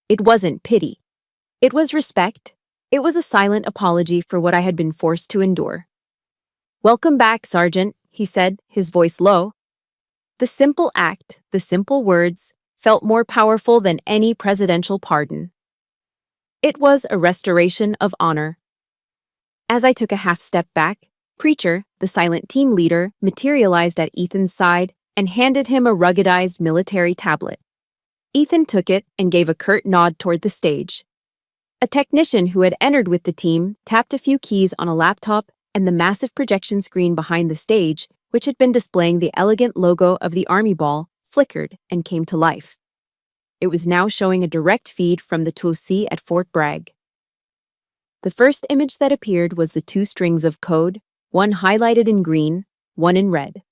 It wasn't pity. It was respect. It was a silent apology for what I had been forced to endure. "Welcome back, Sergeant," he said, his voice low. The simple act, the simple words, felt more powerful than any presidential pardon. It was a restoration of honor. As I took a half step back, Preacher, the silent team leader, materialized at Ethan's side and handed him a ruggedized military tablet. Ethan took it and gave a curt nod toward the stage. A technician who had entered with the team tapped a few keys on a laptop, and the massive projection screen behind the stage, which had been displaying the elegant logo of the Army Ball, flickered and came to life. It was now showing a direct feed from the 2C at Fort Bragg. The first image that appeared was the 2 strings of code, one highlighted in green, one in red.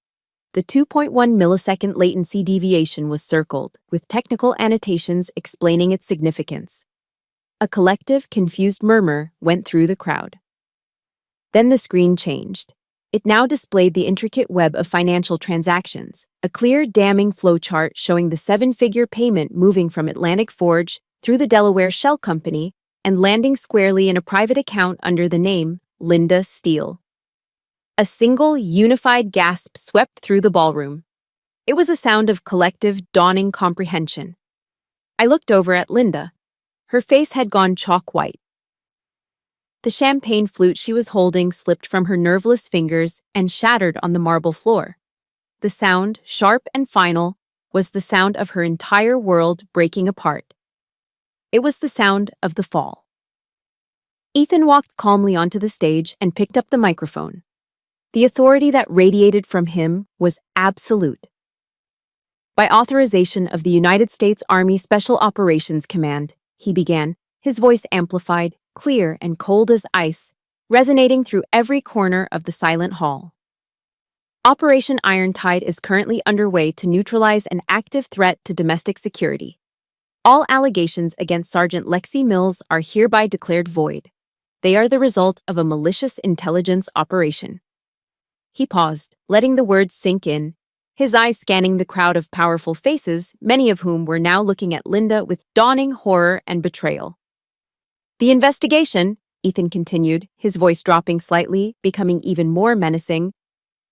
The 2.1 millisecond latency deviation was circled, with technical annotations explaining its significance. A collective, confused murmur went through the crowd. Then the screen changed. It now displayed the intricate web of financial transactions, a clear, damning flowchart showing the 7-figure payment moving from Atlantic Forge through the Delaware Shell Company and landing squarely in a private account under the name Linda Steele. A single, unified gasp swept through the ballroom. It was a sound of collective, dawning comprehension. I looked over at Linda. Her face had gone chalk white. The champagne flute she was holding slipped from her nerveless fingers and shattered on the marble floor. The sound, sharp and final, was the sound of her entire world breaking apart. It was the sound of the fall. Ethan walked calmly onto the stage and picked up the microphone. The authority that radiated from him was absolute. "By authorization of the United States Army Special Operations Command," he began, his voice amplified, clear and cold as ice, resonating through every corner of the silent hall. "Operation Irontide is currently underway to neutralize an active threat to domestic security. All allegations against Sergeant Lexi Mills are hereby declared void. They are the result of a malicious intelligence operation." He paused, letting the words sink in, his eyes scanning the crowd of powerful faces, many of whom were now looking at Linda with dawning horror and betrayal. "The investigation," Ethan continued, his voice dropping slightly, becoming even more menacing,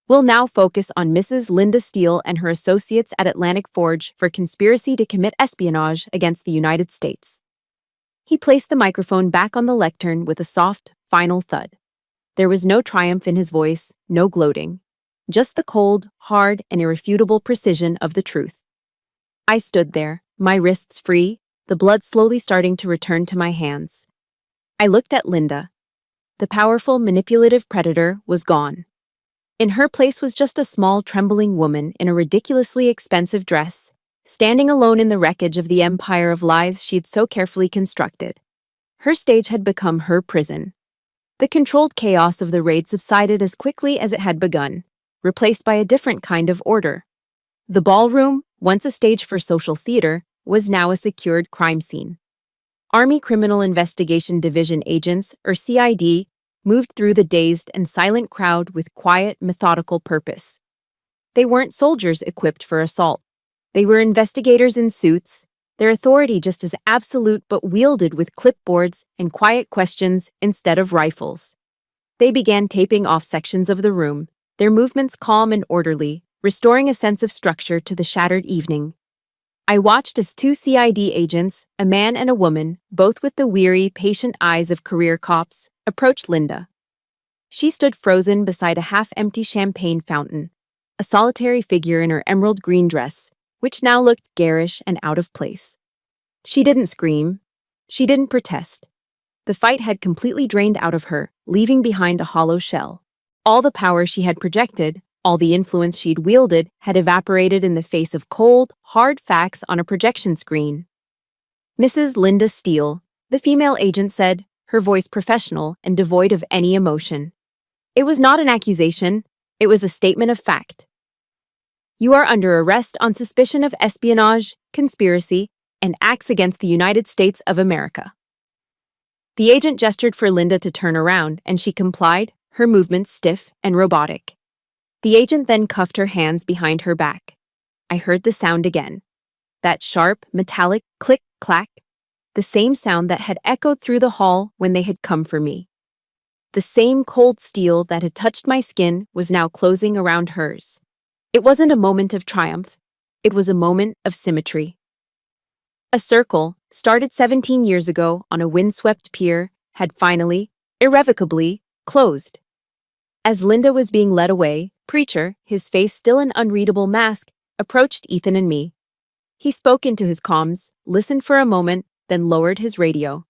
"will now focus on Mrs. Linda Steele and her associates at Atlantic Forge for conspiracy to commit espionage against the United States." He placed the microphone back on the lectern with a soft, final thud. There was no triumph in his voice, no gloating. Just the cold, hard, and irrefutable precision of the truth. I stood there, my wrists free, the blood slowly starting to return to my hands. I looked at Linda. The powerful, manipulative predator was gone. In her place was just a small, trembling woman in a ridiculously expensive dress, standing alone in the wreckage of the empire of lies she'd so carefully constructed. Her stage had become her prison. The controlled chaos of the raid subsided as quickly as it had begun, replaced by a different kind of order. The ballroom, once a stage for social theater, was now a secured crime scene. Army Criminal Investigation Division agents, or CID, moved through the dazed and silent crowd with quiet, methodical purpose. They weren't soldiers equipped for assault. They were investigators in suits, their authority just as absolute but wielded with clipboards and quiet questions instead of rifles. They began taping off sections of the room, their movements calm and orderly, restoring a sense of structure to the shattered evening. I watched as two CID agents, a man and a woman, both with the weary, patient eyes of career cops, approached Linda. She stood frozen beside a half-empty champagne fountain, a solitary figure in her emerald green dress, which now looked garish and out of place. She didn't scream. She didn't protest. The fight had completely drained out of her, leaving behind a hollow shell. All the power she had projected, all the influence she'd wielded, had evaporated in the face of cold, hard facts on a projection screen. "Mrs. Linda Steele," the female agent said, her voice professional and devoid of any emotion. It was not an accusation, it was a statement of fact. "You are under arrest on suspicion of espionage, conspiracy, and acts against the United States of America." The agent gestured for Linda to turn around, and she complied, her movements stiff and robotic. The agent then cuffed her hands behind her back. I heard the sound again. That sharp, metallic click-clack, the same sound that had echoed through the hall when they had come for me. The same cold steel that had touched my skin was now closing around hers. It wasn't a moment of triumph. It was a moment of symmetry. A circle, started 17 years ago on a windswept pier, had finally, irrevocably, closed. As Linda was being led away, Preacher, his face still an unreadable mask, approached Ethan and me. He spoke into his comms, listened for a moment, then lowered his radio.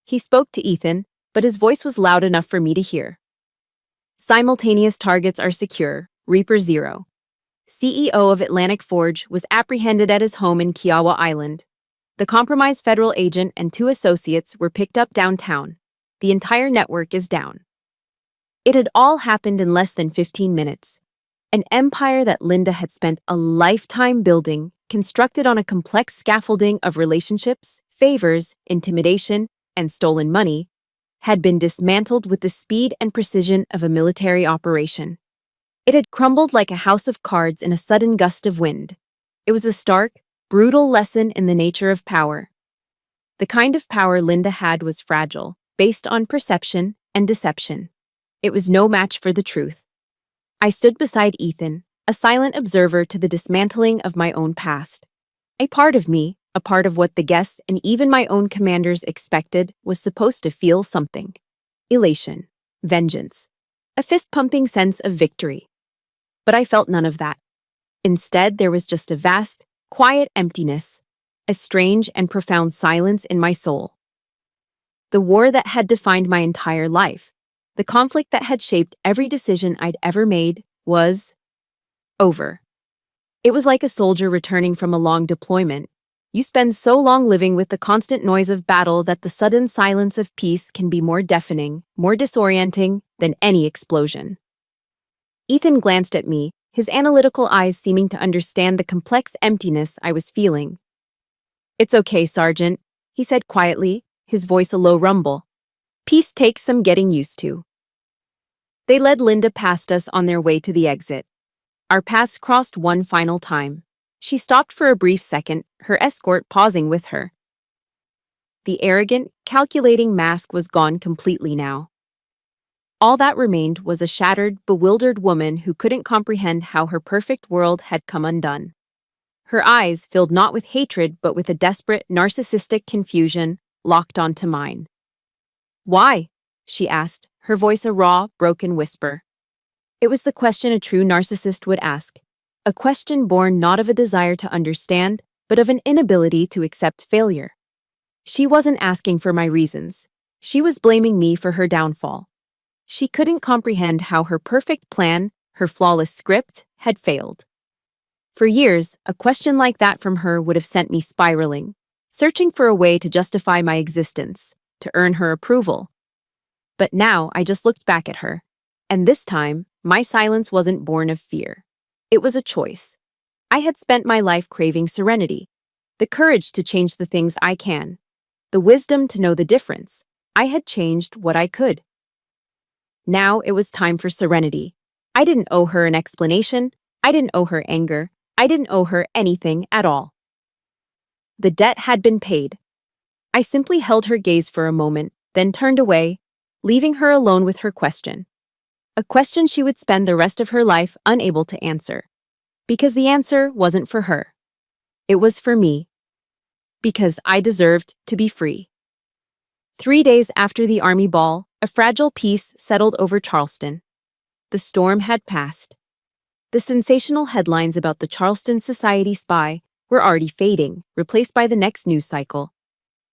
He spoke to Ethan, but his voice was loud enough for me to hear. "Simultaneous targets are secure. Reaper 0. CEO of Atlantic Forge was apprehended at his home in Kiowa Island. The compromised federal agent and 2 associates were picked up downtown. The entire network is down." It had all happened in less than 15 minutes. An empire that Linda had spent a lifetime building, constructed on a complex scaffolding of relationships, favors, intimidation, and stolen money, had been dismantled with the speed and precision of a military operation. It had crumbled like a house of cards in a sudden gust of wind. It was a stark, brutal lesson in the nature of power. The kind of power Linda had was fragile, based on perception and deception. It was no match for the truth. I stood beside Ethan, a silent observer to the dismantling of my own past. A part of me, a part of what the guests and even my own commanders expected, was supposed to feel something. Elation, vengeance, a fist-pumping sense of victory. But I felt none of that. Instead, there was just a vast, quiet emptiness, a strange and profound silence in my soul. The war that had defined my entire life, the conflict that had shaped every decision I'd ever made, was over. It was like a soldier returning from a long deployment. You spend so long living with the constant noise of battle that the sudden silence of peace can be more deafening, more disorienting than any explosion. Ethan glanced at me, his analytical eyes seeming to understand the complex emptiness I was feeling. "It's okay, Sergeant," he said quietly, his voice a low rumble. "Peace takes some getting used to." They led Linda past us on their way to the exit. Our paths crossed one final time. She stopped for a brief second, her escort pausing with her. The arrogant, calculating mask was gone completely now. All that remained was a shattered, bewildered woman who couldn't comprehend how her perfect world had come undone. Her eyes, filled not with hatred but with a desperate, narcissistic confusion, locked onto mine. "Why?" she asked, her voice a raw, broken whisper. It was the question a true narcissist would ask, a question born not of a desire to understand, but of an inability to accept failure. She wasn't asking for my reasons. She was blaming me for her downfall. She couldn't comprehend how her perfect plan, her flawless script, had failed. For years, a question like that from her would have sent me spiraling, searching for a way to justify my existence, to earn her approval. But now I just looked back at her. And this time, my silence wasn't born of fear. It was a choice. I had spent my life craving serenity, the courage to change the things I can, the wisdom to know the difference. I had changed what I could. Now it was time for serenity. I didn't owe her an explanation. I didn't owe her anger. I didn't owe her anything at all. The debt had been paid. I simply held her gaze for a moment, then turned away, leaving her alone with her question. A question she would spend the rest of her life unable to answer. Because the answer wasn't for her. It was for me. Because I deserved to be free. 3 days after the army ball, a fragile peace settled over Charleston. The storm had passed. The sensational headlines about the Charleston Society spy were already fading, replaced by the next news cycle.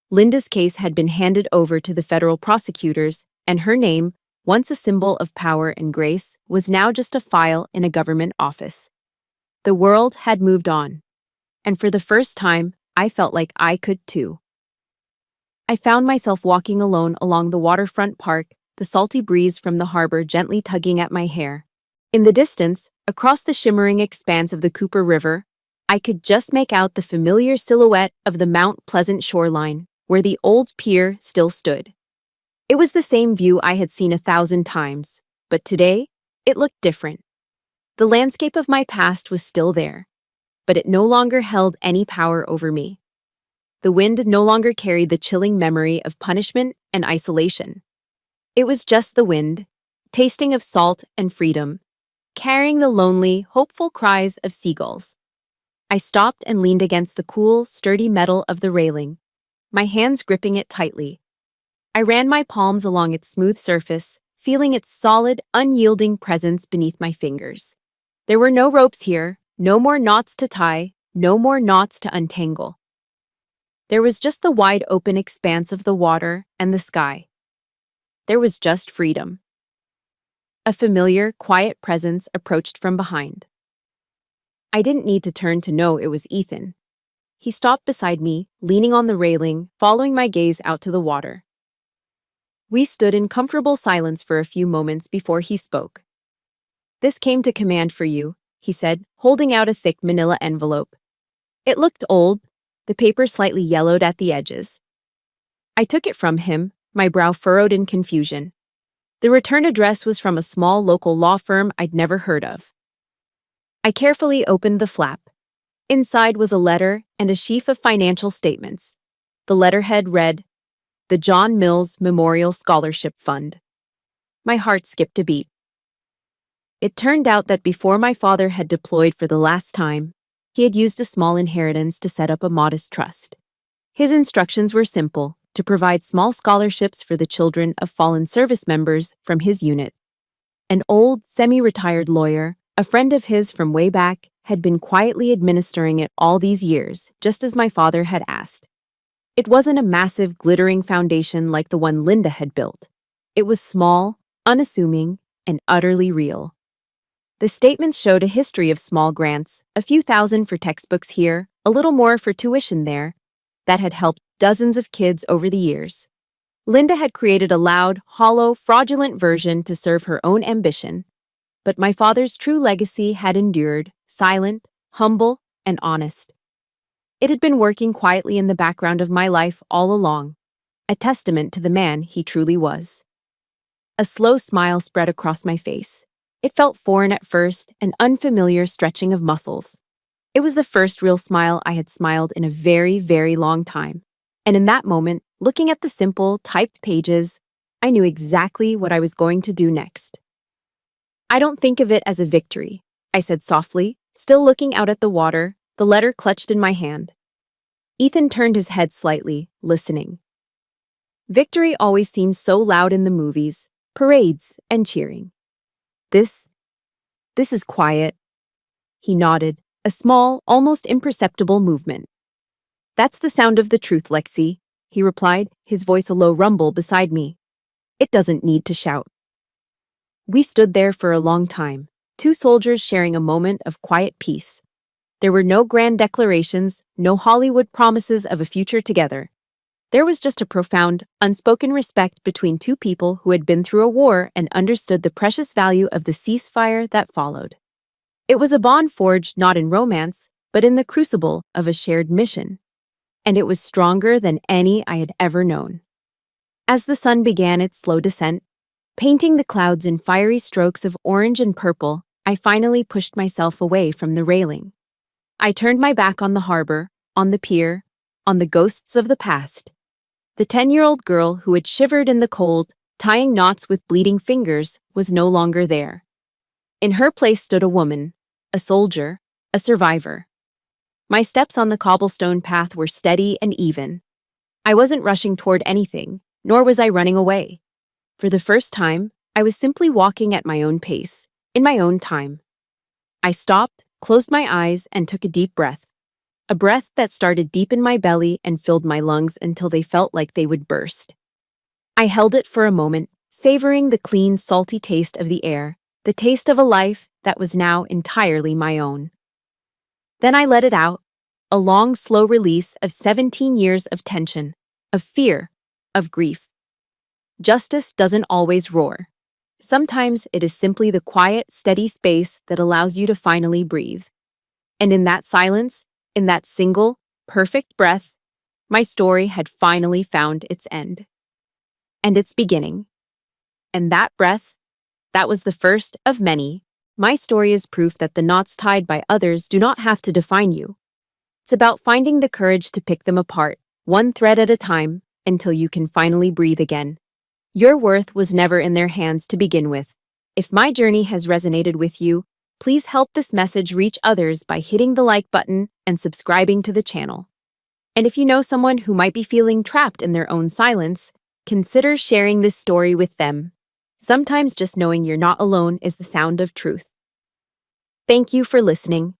Linda's case had been handed over to the federal prosecutors, and her name, once a symbol of power and grace, was now just a file in a government office. The world had moved on. And for the first time, I felt like I could too. I found myself walking alone along the waterfront park, the salty breeze from the harbor gently tugging at my hair. In the distance, across the shimmering expanse of the Cooper River, I could just make out the familiar silhouette of the Mount Pleasant shoreline, where the old pier still stood. It was the same view I had seen 1,000 times, but today, it looked different. The landscape of my past was still there, but it no longer held any power over me. The wind no longer carried the chilling memory of punishment and isolation. It was just the wind, tasting of salt and freedom, carrying the lonely, hopeful cries of seagulls. I stopped and leaned against the cool, sturdy metal of the railing, my hands gripping it tightly. I ran my palms along its smooth surface, feeling its solid, unyielding presence beneath my fingers. There were no ropes here, no more knots to tie, no more knots to untangle. There was just the wide open expanse of the water and the sky. There was just freedom. A familiar, quiet presence approached from behind. I didn't need to turn to know it was Ethan. He stopped beside me, leaning on the railing, following my gaze out to the water. We stood in comfortable silence for a few moments before he spoke. "This came to command for you," he said, holding out a thick manila envelope. It looked old, the paper slightly yellowed at the edges. I took it from him, my brow furrowed in confusion. The return address was from a small local law firm I'd never heard of. I carefully opened the flap. Inside was a letter and a sheaf of financial statements. The letterhead read, "The John Mills Memorial Scholarship Fund." My heart skipped a beat. It turned out that before my father had deployed for the last time, he had used a small inheritance to set up a modest trust. His instructions were simple: to provide small scholarships for the children of fallen service members from his unit. An old, semi-retired lawyer, a friend of his from way back, had been quietly administering it all these years, just as my father had asked. It wasn't a massive, glittering foundation like the one Linda had built. It was small, unassuming, and utterly real. The statements showed a history of small grants, a few thousand for textbooks here, a little more for tuition there, that had helped dozens of kids over the years. Linda had created a loud, hollow, fraudulent version to serve her own ambition. But my father's true legacy had endured, silent, humble, and honest. It had been working quietly in the background of my life all along, a testament to the man he truly was. A slow smile spread across my face. It felt foreign at first, an unfamiliar stretching of muscles. It was the first real smile I had smiled in a very, very long time. And in that moment, looking at the simple, typed pages, I knew exactly what I was going to do next. "I don't think of it as a victory," I said softly, still looking out at the water, the letter clutched in my hand. Ethan turned his head slightly, listening. "Victory always seems so loud in the movies, parades, and cheering. This is quiet." He nodded, a small, almost imperceptible movement. "That's the sound of the truth, Lexi," he replied, his voice a low rumble beside me. "It doesn't need to shout." We stood there for a long time, two soldiers sharing a moment of quiet peace. There were no grand declarations, no Hollywood promises of a future together. There was just a profound, unspoken respect between two people who had been through a war and understood the precious value of the ceasefire that followed. It was a bond forged not in romance, but in the crucible of a shared mission. And it was stronger than any I had ever known. As the sun began its slow descent, painting the clouds in fiery strokes of orange and purple, I finally pushed myself away from the railing. I turned my back on the harbor, on the pier, on the ghosts of the past. The 10-year-old girl who had shivered in the cold, tying knots with bleeding fingers, was no longer there. In her place stood a woman, a soldier, a survivor. My steps on the cobblestone path were steady and even. I wasn't rushing toward anything, nor was I running away. For the first time, I was simply walking at my own pace, in my own time. I stopped, closed my eyes, and took a deep breath. A breath that started deep in my belly and filled my lungs until they felt like they would burst. I held it for a moment, savoring the clean, salty taste of the air, the taste of a life that was now entirely my own. Then I let it out, a long, slow release of 17 years of tension, of fear, of grief. Justice doesn't always roar. Sometimes it is simply the quiet, steady space that allows you to finally breathe. And in that silence, in that single, perfect breath, my story had finally found its end. And its beginning. And that breath, that was the first of many. My story is proof that the knots tied by others do not have to define you. It's about finding the courage to pick them apart, one thread at a time, until you can finally breathe again. Your worth was never in their hands to begin with. If my journey has resonated with you, please help this message reach others by hitting the like button and subscribing to the channel. And if you know someone who might be feeling trapped in their own silence, consider sharing this story with them. Sometimes just knowing you're not alone is the sound of truth. Thank you for listening.